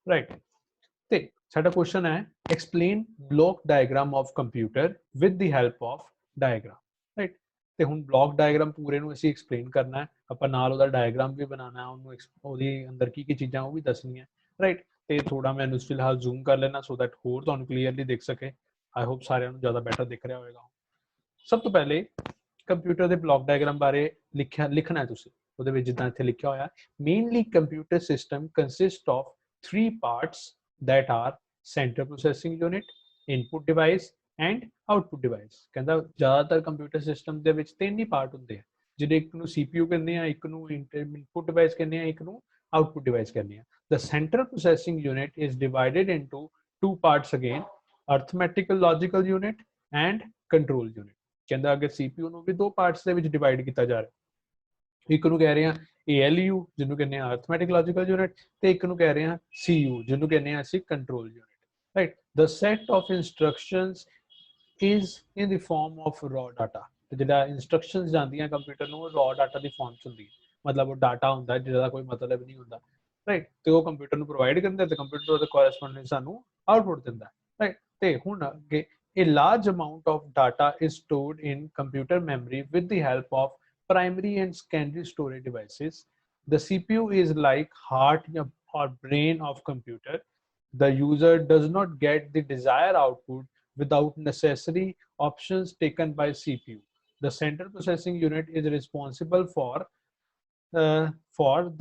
Right. ਤੇ ਸਾਡਾ question ਹੈ explain block diagram of computer with the help of diagram. Right. ਤੇ ਹੁਣ ਬਲੌਕ ਡਾਇਗਰਾਮ ਪੂਰੇ ਨੂੰ ਅਸੀਂ ਐਕਸਪਲੇਨ ਕਰਨਾ ਹੈ, ਆਪਾਂ ਨਾਲ ਉਹਦਾ ਡਾਇਗਰਾਮ ਵੀ ਬਣਾਉਣਾ ਹੈ, ਉਹਨੂੰ ਉਹਦੇ ਅੰਦਰ ਕੀ ਕੀ ਚੀਜ਼ਾਂ ਉਹ ਵੀ ਦੱਸਣੀਆਂ। ਰਾਈਟ। ਤੇ ਥੋੜਾ ਮੈਂ ਇਹਨੂੰ ਫਿਲਹਾਲ ਜ਼ੂਮ ਕਰ ਲੈਣਾ ਸੋ ਦੈਟ ਹੋਰ ਤੁਹਾਨੂੰ ਕਲੀਅਰਲੀ ਦਿਖ ਸਕੇ। ਆਈ ਹੋਪ ਸਾਰਿਆਂ ਨੂੰ ਜ਼ਿਆਦਾ ਬੈਟਰ ਦਿਖ ਰਿਹਾ ਹੋਵੇਗਾ। ਸਭ ਤੋਂ ਪਹਿਲੇ ਕੰਪਿਊਟਰ ਦੇ ਬਲੌਕ ਡਾਇਗਰਾਮ ਬਾਰੇ ਲਿਖਣਾ ਹੈ ਤੁਸੀਂ। ਉਹਦੇ ਵਿੱਚ ਜਿੱਦਾਂ ਇੱਥੇ ਲਿਖਿਆ ਹੋਇਆ mainly computer system consist of 3 parts that are center processing unit, input device and output device। ਕਹਿੰਦਾ ਜ਼ਿਆਦਾਤਰ ਕੰਪਿਊਟਰ ਸਿਸਟਮ ਦੇ ਵਿੱਚ ਤਿੰਨ ਹੀ ਪਾਰਟ ਹੁੰਦੇ ਆ, ਜਿਹੜੇ ਇੱਕ ਨੂੰ CPU ਕਹਿੰਦੇ ਆ, ਇੱਕ ਨੂੰ ਇਨਪੁਟ ਡਿਵਾਈਸ ਕਹਿੰਦੇ ਆ, ਇੱਕ ਨੂੰ ਆਊਟਪੁੱਟ ਡਿਵਾਈਸ ਕਹਿੰਦੇ ਆ। The central processing unit is divided into two parts again, arithmetical logical unit and control unit। ਕਹਿੰਦਾ ਅਗਰ CPU ਨੂੰ ਵੀ ਦੋ ਪਾਰਟਸ ਦੇ ਵਿੱਚ ਡਿਵਾਈਡ ਕੀਤਾ ਜਾ ਰਿਹਾ, ਇੱਕ ਨੂੰ ਕਹਿ ਰਹੇ ਆ ALU ਜਿਹਨੂੰ ਕਹਿੰਦੇ ਆ ਅਰਥਮੈਟਿਕ ਲੌਜੀਕਲ ਯੂਨਿਟ, ਤੇ ਇੱਕ ਨੂੰ ਕਹਿ ਰਹੇ ਆ CU ਜਿਹਨੂੰ ਕਹਿੰਦੇ ਆ ਅਸੀਂ control unit. Right. The set of instructions is in the farm of raw data. ਤੇ ਜਿਹੜਾ ਇਨਸਟਰਕਸ਼ਨਸ ਜਾਂਦੀਆਂ ਕੰਪਿਊਟਰ ਨੂੰ ਰॉ ਡਾਟਾ ਦੀ ਫਾਰਮ ਚ ਹੁੰਦੀ ਹੈ, ਮਤਲਬ ਉਹ ਡਾਟਾ ਹੁੰਦਾ ਜਿਹਦਾ ਕੋਈ ਮਤਲਬ ਨਹੀਂ ਹੁੰਦਾ। ਰਾਈਟ। ਤੇ ਉਹ ਕੰਪਿਊਟਰ ਨੂੰ ਪ੍ਰੋਵਾਈਡ ਕਰਦਾ ਤੇ ਕੰਪਿਊਟਰ ਉਹਦੇ ਕੋਰੈਸਪੋਂਡਿੰਗ ਸਾਨੂੰ ਆਊਟਪੁੱਟ ਦਿੰਦਾ। ਰਾਈਟ। ਤੇ ਹੁਣ ਅੱਗੇ a large amount of data is stored in computer memory with the help of primary and secondary storage devices। The CPU is like heart or brain of computer। The user does not get the desired output without necessary options taken by CPU। The central processing unit is responsible for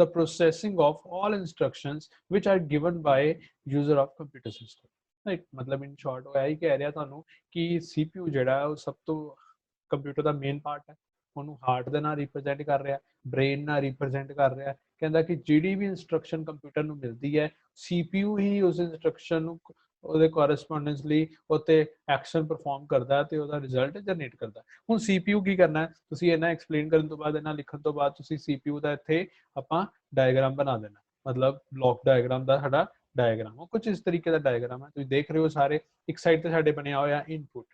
the processing of all instructions which are given by user of computer system। Right. ਮਤਲਬ ਇਨ short ਉਹ ਇਹੀ ਕਹਿ ਰਿਹਾ ਤੁਹਾਨੂੰ ਕਿ CPU ਜਿਹੜਾ ਉਹ ਸਭ ਤੋਂ ਕੰਪਿਊਟਰ ਦਾ ਮੇਨ ਪਾਰਟ ਹੈ, ਉਹਨੂੰ ਹਾਰਟ ਦੇ ਨਾਲ ਰਿਪਰੈਜ਼ੈਂਟ ਕਰ ਰਿਹਾ, ਬ੍ਰੇਨ ਨਾਲ ਰਿਪਰੈਜ਼ੈਂਟ ਕਰ ਰਿਹਾ। ਕਹਿੰਦਾ ਕਿ ਜਿਹੜੀ ਵੀ ਇਨਸਟਰਕਸ਼ਨ ਕੰਪਿਊਟਰ ਨੂੰ ਮਿਲਦੀ ਹੈ CPU ਹੀ ਉਸ ਇਨਸਟਰਕਸ਼ਨ ਨੂੰ ਉਹਦੇ ਕੋਰੈਸਪੋਂਡੈਂਸ ਲਈ ਉੱਤੇ ਐਕਸ਼ਨ ਪਰਫਾਰਮ ਕਰਦਾ ਤੇ ਉਹਦਾ ਰਿਜ਼ਲਟ ਜਨਰੇਟ ਕਰਦਾ। ਹੁਣ CPU ਕੀ ਕਰਨਾ, ਤੁਸੀਂ ਇਹਨਾਂ ਐਕਸਪਲੇਨ ਕਰਨ ਤੋਂ ਬਾਅਦ, ਇਹਨਾਂ ਲਿਖਣ ਤੋਂ ਬਾਅਦ ਤੁਸੀਂ CPU ਦਾ ਇੱਥੇ ਆਪਾਂ ਡਾਇਗਰਾਮ ਬਣਾ ਦੇਣਾ, ਮਤਲਬ ਬਲੌਕ ਡਾਇਗਰਾਮ ਦਾ ਸਾਡਾ ਡਾਇਗਰਾਮ ਉਹ ਕੁਝ ਇਸ ਤਰੀਕੇ ਦਾ ਡਾਇਗਰਾਮ ਹੈ। ਤੁਸੀਂ ਦੇਖ ਰਹੇ ਹੋ ਸਾਰੇ, ਇੱਕ ਸਾਈਡ ਤੇ ਸਾਡੇ ਬਣਿਆ ਹੋਇਆ ਇਨਪੁਟ,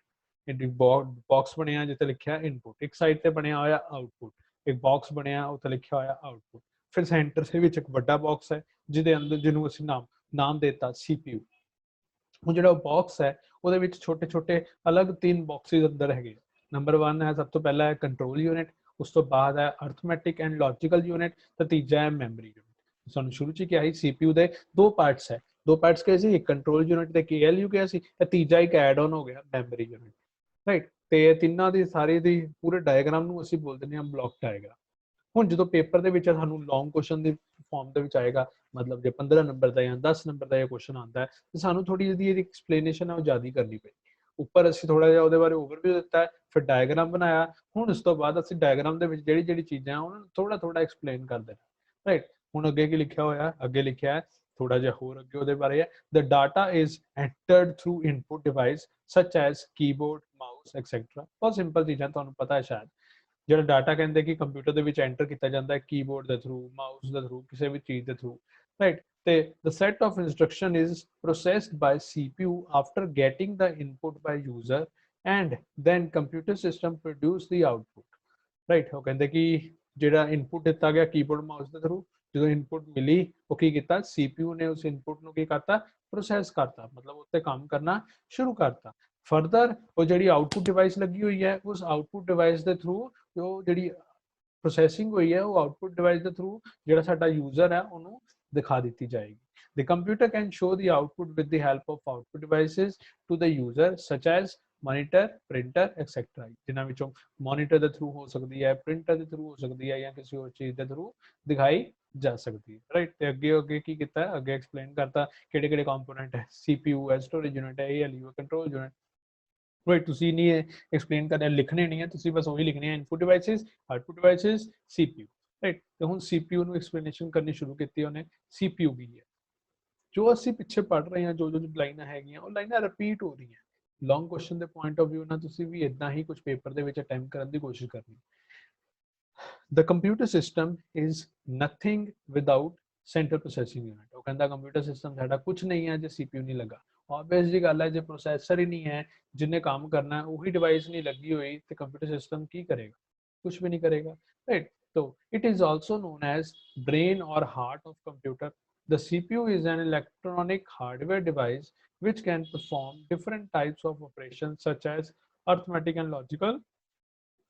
ਬਾਕਸ ਬਣਿਆ ਜਿੱਥੇ ਲਿਖਿਆ ਇਨਪੁਟ, ਇੱਕ ਸਾਈਡ ਤੇ ਬਣਿਆ ਹੋਇਆ ਆਊਟਪੁੱਟ, ਇੱਕ ਬਾਕਸ ਬਣਿਆ ਉੱਥੇ ਲਿਖਿਆ ਹੋਇਆ ਆਊਟਪੁੱਟ। ਫਿਰ ਸੈਂਟਰ ਦੇ ਵਿੱਚ ਇੱਕ ਵੱਡਾ ਬਾਕਸ ਹੈ ਜਿਹਦੇ ਅੰਦਰ ਜਿਹਨੂੰ ਅਸੀਂ ਨਾਮ ਦੇਤਾ CPU। ਉਹ ਜਿਹੜਾ ਬਾਕਸ ਹੈ ਉਹਦੇ ਵਿੱਚ ਛੋਟੇ ਛੋਟੇ ਅਲੱਗ ਤਿੰਨ ਬਾਕਸਿਸ ਅੰਦਰ ਹੈਗੇ। ਨੰਬਰ 1 ਹੈ ਸਭ ਤੋਂ ਪਹਿਲਾ ਹੈ ਕੰਟਰੋਲ ਯੂਨਿਟ, ਉਸ ਤੋਂ ਬਾਅਦ ਹੈ ਅਰਥਮੈਟਿਕ ਐਂਡ ਲੌਜੀਕਲ ਯੂਨਿਟ, ਤੇ ਤੀਜਾ ਹੈ ਮੈਮਰੀ ਯੂਨਿਟ। ਸਾਨੂੰ ਸ਼ੁਰੂ ਚ ਕਿਹਾ ਸੀ CPU ਦੇ ਦੋ ਪਾਰਟਸ ਹੈ, ਦੋ ਪਾਰਟਸ ਕਿਹਾ ਸੀ, ਇੱਕ ਕੰਟਰੋਲ ਯੂਨਿਟ ਤੇ ALU ਕਿਹਾ ਸੀ, ਤੇ ਤੀਜਾ ਇੱਕ ਐਡ ਆਨ ਹੋ ਗਿਆ ਮੈਮਰੀ ਯੂਨਿਟ। ਰਾਈਟ। ਤੇ ਤਿੰਨਾਂ ਦੀ ਸਾਰੀ ਦੀ ਪੂਰੇ ਡਾਇਗਰਾਮ ਨੂੰ ਅਸੀਂ ਬੋਲ ਦਿੰਦੇ ਹਾਂ ਬਲੌਕ ਡਾਇਗਰਾਮ। ਹੁਣ ਜਦੋਂ ਪੇਪਰ ਦੇ ਵਿੱਚ ਸਾਨੂੰ ਲੌਂਗ ਕੁਐਸਚਨ ਦੀ ਫਾਰਮ ਦੇ ਵਿੱਚ ਆਏਗਾ, ਮਤਲਬ ਜੇ 15 ਨੰਬਰ ਦਾ ਜਾਂ 10 ਨੰਬਰ ਦਾ ਇਹ ਕੁਐਸਚਨ ਆਉਂਦਾ ਹੈ ਤੇ ਸਾਨੂੰ ਥੋੜੀ ਜਿਹੀ ਇਹਦੀ ਐਕਸਪਲੇਨੇਸ਼ਨ ਹੈ ਉਹ ਜ਼ਿਆਦਾ ਕਰਨੀ ਪਏਗੀ। ਉੱਪਰ ਅਸੀਂ ਥੋੜਾ ਜਿਹਾ ਉਹਦੇ ਬਾਰੇ ਓਵਰਵਿਊ ਦਿੱਤਾ ਹੈ, ਫਿਰ ਡਾਇਗਰਾਮ ਬਣਾਇਆ। ਹੁਣ ਉਸ ਤੋਂ ਬਾਅਦ ਅਸੀਂ ਡਾਇਗਰਾਮ ਦੇ ਵਿੱਚ ਜਿਹੜੀ ਜਿਹੜੀ ਚੀਜ਼ਾਂ ਉਹਨਾਂ ਨੂੰ ਥੋੜਾ ਥੋੜਾ ਐਕਸਪਲੇਨ ਕਰ ਦੇਣਾ। ਰਾਈਟ। ਹੁਣ ਅੱਗੇ ਕੀ ਲਿਖਿਆ ਹੋਇਆ, ਅੱਗੇ ਲਿਖਿਆ ਹੈ ਥੋੜਾ ਜਿਹਾ ਹੋਰ ਅੱਗੇ ਉਹਦੇ ਬਾਰੇ ਹੈ, the data is entered through input device such as keyboard, mouse etc। ਬਹੁਤ ਸਿੰਪਲ ਚੀਜ਼ਾਂ ਤੁਹਾਨੂੰ ਪਤਾ ਹੈ ਸ਼ਾਇਦ। ਜਿਹੜਾ ਡਾਟਾ ਕਹਿੰਦੇ ਕਿ ਕੰਪਿਊਟਰ ਦੇ ਵਿੱਚ ਐਂਟਰ ਕੀਤਾ ਜਾਂਦਾ ਹੈ ਕੀਬੋਰਡ ਦੇ ਥਰੂ, ਮਾਊਸ ਦੇ ਥਰੂ, ਕਿਸੇ ਵੀ ਚੀਜ਼ ਦੇ ਥਰੂ। ਰਾਈਟ। ਤੇ the set of instruction is processed by CPU after getting the input by user and then computer system produce the output। Right. ਉਹ ਕਹਿੰਦੇ ਕਿ ਜਿਹੜਾ ਇਨਪੁਟ ਦਿੱਤਾ ਗਿਆ ਕੀਬੋਰਡ ਮਾਊਸ ਦੇ ਥਰੂ, ਜਦੋਂ ਇਨਪੁਟ ਮਿਲੀ ਉਹ ਕੀ ਕੀਤਾ, CPU ਨੇ ਉਸ ਇਨਪੁਟ ਨੂੰ ਕੀ ਕਰਤਾ, ਪ੍ਰੋਸੈਸ ਕਰਤਾ, ਮਤਲਬ ਉੱਤੇ ਕੰਮ ਕਰਨਾ ਸ਼ੁਰੂ ਕਰਤਾ। ਫਰਦਰ ਉਹ ਜਿਹੜੀ ਆਊਟਪੁੱਟ ਡਿਵਾਈਸ ਲੱਗੀ ਹੋਈ ਹੈ ਉਸ ਆਊਟਪੁੱਟ ਡਿਵਾਈਸ ਦੇ ਥਰੂ ਉਹ ਜਿਹੜੀ ਪ੍ਰੋਸੈਸਿੰਗ ਹੋਈ ਹੈ ਉਹ ਆਊਟਪੁੱਟ ਡਿਵਾਈਸ ਦੇ ਥਰੂ ਜਿਹੜਾ ਸਾਡਾ ਯੂਜ਼ਰ ਹੈ ਉਹਨੂੰ ਦਿਖਾ ਦਿੱਤੀ ਜਾਏਗੀ। The computer can show the output with the help of output devices to the user such as monitor, printer etc। ਜਿਨ੍ਹਾਂ ਵਿੱਚੋਂ ਮੋਨੀਟਰ ਦੇ ਥਰੂ ਹੋ ਸਕਦੀ ਹੈ, ਪ੍ਰਿੰਟਰ ਦੇ ਥਰੂ ਹੋ ਸਕਦੀ ਹੈ, ਜਾਂ ਕਿਸੇ ਹੋਰ ਚੀਜ਼ ਦੇ ਥਰੂ ਦਿਖਾਈ ਜਾ ਸਕਦੀ ਹੈ। ਰਾਈਟ। ਤੇ ਅੱਗੇ ਕੀ ਕੀਤਾ, ਅੱਗੇ ਐਕਸਪਲੇਨ ਕਰਤਾ ਕਿਹੜੇ ਕਿਹੜੇ ਕੰਪੋਨੈਂਟ ਹੈ, CPU ਹੈ, ਸਟੋਰੇਜ ਯੂਨਿਟ ਹੈ, ALU ਹੈ, ਕੰਟਰੋਲ ਯੂਨਿਟ। ਰਾਈਟ। ਤੁਸੀਂ ਨਹੀਂ ਐਕਸਪਲੇਨ ਕਰਨਾ, ਲਿਖਣੇ ਨਹੀਂ ਹੈ, ਤੁਸੀਂ ਬਸ ਉਹੀ ਲਿਖਣੇ ਹੈ input devices, output devices, CPU। Right. ਤੇ ਹੁਣ CPU ਨੂੰ ਐਕਸਪਲੇਨੇਸ਼ਨ ਕਰਨੀ ਸ਼ੁਰੂ ਕੀਤੀ ਉਹਨੇ, CPU ਕੀ ਹੈ। ਜੋ ਅਸੀਂ ਪਿੱਛੇ ਪੜ੍ਹ ਰਹੇ ਹਾਂ, ਜੋ ਜੋ ਲਾਈਨਾਂ ਹੈਗੀਆਂ ਉਹ ਲਾਈਨਾਂ ਰਿਪੀਟ ਹੋ ਰਹੀਆਂ। ਲੌਂਗ ਕੁਐਸਚਨ ਦੇ ਪੁਆਇੰਟ ਆਫ ਵਿਊ ਨਾਲ ਤੁਸੀਂ ਵੀ ਇਦਾਂ ਹੀ ਕੁਝ ਪੇਪਰ ਦੇ ਵਿੱਚ ਅਟੈਂਪਟ ਕਰਨ ਦੀ ਕੋਸ਼ਿਸ਼ ਕਰਨੀ। The computer system is nothing without central processing unit। ਉਹ ਕਹਿੰਦਾ ਕੰਪਿਊਟਰ ਸਿਸਟਮ ਸਾਡਾ ਕੁਝ ਨਹੀਂ ਹੈ ਜੇ CPU ਨਹੀਂ ਲੱਗਾ। ਆਬਵੀਅਸ ਜੀ ਗੱਲ ਹੈ, ਜੇ ਪ੍ਰੋਸੈਸਰ ਹੀ ਨਹੀਂ ਹੈ ਜਿਹਨੇ ਕੰਮ ਕਰਨਾ, ਉਹੀ ਡਿਵਾਈਸ ਨਹੀਂ ਲੱਗੀ ਹੋਈ ਤੇ ਕੰਪਿਊਟਰ ਸਿਸਟਮ ਕੀ ਕਰੇਗਾ, ਕੁਝ ਵੀ ਨਹੀਂ ਕਰੇਗਾ। Right. So it is also known as brain or heart of computer। The CPU is an electronic hardware device which can perform different types of operations such as arithmetic and logical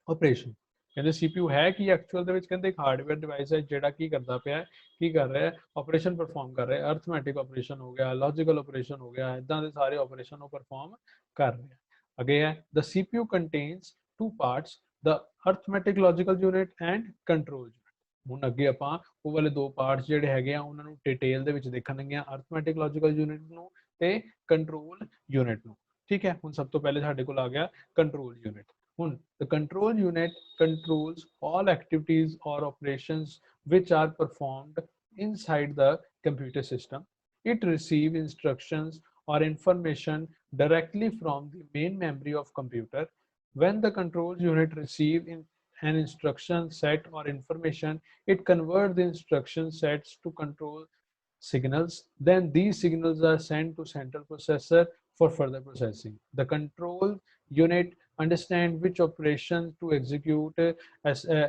operation. ਕਹਿੰਦੇ CPU ਹੈ ਕਿ actual ਦੇ ਵਿੱਚ ਕਹਿੰਦੇ ਇੱਕ hardware device ਹੈ ਜਿਹੜਾ ਕੀ ਕਰਦਾ ਪਿਆ ਕੀ ਕਰ ਰਿਹਾ ਆਪਰੇਸ਼ਨ ਪਰਫਾਰਮ ਕਰ ਰਿਹਾ ਅਰਥਮੈਟਿਕ ਆਪਰੇਸ਼ਨ ਹੋ ਗਿਆ ਲੌਜੀਕਲ ਆਪਰੇਸ਼ਨ ਹੋ ਗਿਆ ਇਦਾਂ ਦੇ ਸਾਰੇ ਆਪਰੇਸ਼ਨ ਉਹ ਪਰਫਾਰਮ ਕਰ ਰਿਹਾ ਅੱਗੇ ਹੈ the CPU contains two parts the arithmetic logical unit and control unit ਹੁਣ ਅੱਗੇ ਆਪਾਂ ਉਹ ਵਾਲੇ ਦੋ ਪਾਰਟਸ ਜਿਹੜੇ ਹੈਗੇ ਆ ਉਹਨਾਂ ਨੂੰ ਡਿਟੇਲ ਦੇ ਵਿੱਚ ਦੇਖਣਗੇ ਅਰਥਮੈਟਿਕ ਲੌਜੀਕਲ ਯੂਨਿਟ ਨੂੰ ਤੇ ਕੰਟਰੋਲ ਯੂਨਿਟ ਨੂੰ ਠੀਕ ਹੈ ਹੁਣ ਸਭ ਤੋਂ ਪਹਿਲੇ ਸਾਡੇ ਕੋਲ ਆ ਗਿਆ ਕੰਟਰੋਲ ਯੂਨਿਟ ਹੁਣ the control unit controls all activities or operations which are performed inside the computer system. It receives instructions or information directly from the main memory of computer. When the control unit receives an instruction set or information, it converts the instruction sets to control signals. Then these signals are sent to central processor for further processing. The control unit understand which operations to execute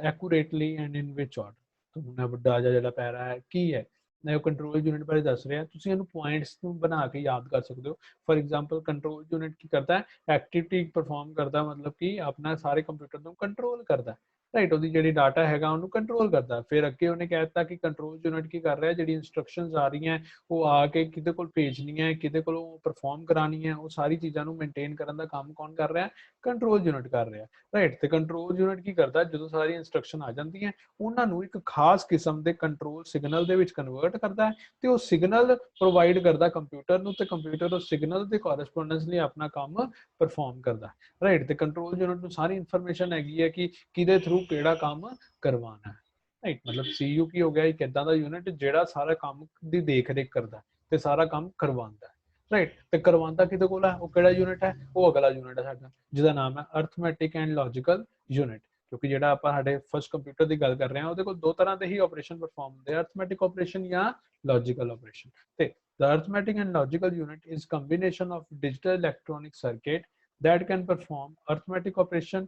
accurately and in which order. तो ਹੁਣ ਵੱਡਾ ਜਿਹੜਾ ਪੈਰਾ ਹੈ ਕੀ ਹੈ ਮੈਂ ਉਹ control unit ਬਾਰੇ ਦੱਸ ਰਿਹਾ ਤੁਸੀਂ ਇਹਨੂੰ ਪੁਆਇੰਟਸ ਨੂੰ ਬਣਾ ਕੇ ਯਾਦ ਕਰ ਸਕਦੇ ਹੋ ਫॉर एग्जांपल ਕੰਟਰੋਲ ਯੂਨਿਟ ਕੀ ਕਰਦਾ ਹੈ ਐਕਟੀਵਿਟੀ ਪਰਫਾਰਮ ਕਰਦਾ ਮਤਲਬ ਕਿ ਆਪਣਾ ਸਾਰੇ ਕੰਪਿਊਟਰ ਨੂੰ ਕੰਟਰੋਲ ਕਰਦਾ ਰਾਈਟ ਉਹਦੀ ਜਿਹੜੀ ਡਾਟਾ ਹੈਗਾ ਉਹਨੂੰ ਕੰਟਰੋਲ ਕਰਦਾ ਫਿਰ ਅੱਗੇ ਉਹਨੇ ਕਹਿ ਦਿੱਤਾ ਕਿ ਕੰਟਰੋਲ ਯੂਨਿਟ ਕੀ ਕਰ ਰਿਹਾ ਜਿਹੜੀ ਇਨਸਟਰਕਸ਼ਨਸ ਆ ਰਹੀਆਂ ਉਹ ਆ ਕੇ ਕਿਤੇ ਕੋਲ ਭੇਜਣੀ ਹੈ ਕਿਤੇ ਕੋਲ ਪਰਫਾਰਮ ਕਰਾਣੀ ਹੈ ਉਹ ਸਾਰੀ ਚੀਜ਼ਾਂ ਨੂੰ ਮੇਨਟੇਨ ਕਰਨ ਦਾ ਕੰਮ ਕੌਣ ਕਰ ਰਿਹਾ ਕੰਟਰੋਲ ਯੂਨਿਟ ਕਰ ਰਿਹਾ ਰਾਈਟ ਤੇ ਕੰਟਰੋਲ ਯੂਨਿਟ ਕੀ ਕਰਦਾ ਜਦੋਂ ਸਾਰੀ ਇਨਸਟਰਕਸ਼ਨ ਆ ਜਾਂਦੀਆਂ ਉਹਨਾਂ ਨੂੰ ਇੱਕ ਖਾਸ ਕਿਸਮ ਦੇ ਕੰਟਰੋਲ ਸਿਗਨਲ ਦੇ ਵਿੱਚ ਕਨਵਰਟ ਕਰਦਾ ਹੈ ਤੇ ਉਹ ਸਿਗਨਲ ਪ੍ਰੋਵਾਈਡ ਕਰਦਾ ਕੰਪਿਊਟਰ ਨੂੰ ਤੇ ਕੰਪਿਊਟਰ ਉਹ ਸਿਗਨਲ ਦੇ ਕੋਰਸਪੋਂਡੈਂਸਲੀ ਆਪਣਾ ਕੰਮ ਪਰਫਾਰਮ ਕਰਦਾ ਰਾਈਟ ਤੇ ਕੰਟਰੋਲ ਯੂਨਿਟ ਨੂੰ ਸਾਰੀ ਇਨਫੋਰਮੇਸ਼ਨ ਹੈਗੀ ਹੈ ਕਿ ਕਿਹਦੇ ਥਰੂ ਕਿਹੜਾ ਕੰਮ ਕਰਵਾਉਣਾ ਹੈ ਰਾਈਟ ਮਤਲਬ ਸੀਯੂ ਕੀ ਹੋ ਗਿਆ ਇੱਕ ਇਦਾਂ ਦਾ ਯੂਨਿਟ ਜਿਹੜਾ ਸਾਰਾ ਕੰਮ ਦੀ ਦੇਖ ਰੇਖ ਕਰਦਾ ਤੇ ਸਾਰਾ ਕੰਮ ਕਰਵਾਉਂਦਾ ਰਾਈਟ ਤੇ ਕਰਵਾਉਂਦਾ ਕਿਹਦੇ ਕੋਲ ਹੈ ਉਹ ਕਿਹੜਾ ਯੂਨਿਟ ਹੈ ਉਹ ਅਗਲਾ ਯੂਨਿਟ ਹੈ ਸਾਡਾ ਜਿਹਦਾ ਨਾਮ ਹੈ ਅਰਥਮੈਟਿਕ ਐਂਡ ਲੌਜੀਕਲ ਯੂਨਿਟ ਕਿਉਂਕਿ ਜਿਹੜਾ ਆਪਾਂ ਸਾਡੇ ਫਸਟ ਕੰਪਿਊਟਰ ਦੀ ਗੱਲ ਕਰ ਰਹੇ ਹਾਂ ਉਹਦੇ ਕੋਲ ਦੋ ਤਰ੍ਹਾਂ ਦੇ ਹੀ ਆਪਰੇਸ਼ਨ ਪਰਫਾਰਮ ਹੁੰਦੇ ਆ ਅਰਥਮੈਟਿਕ ਆਪਰੇਸ਼ਨ ਜਾਂ ਲੌਜੀਕਲ ਆਪਰੇਸ਼ਨ ਤੇ the arithmetic and logical unit is combination of digital electronic circuit that can perform arithmetic operation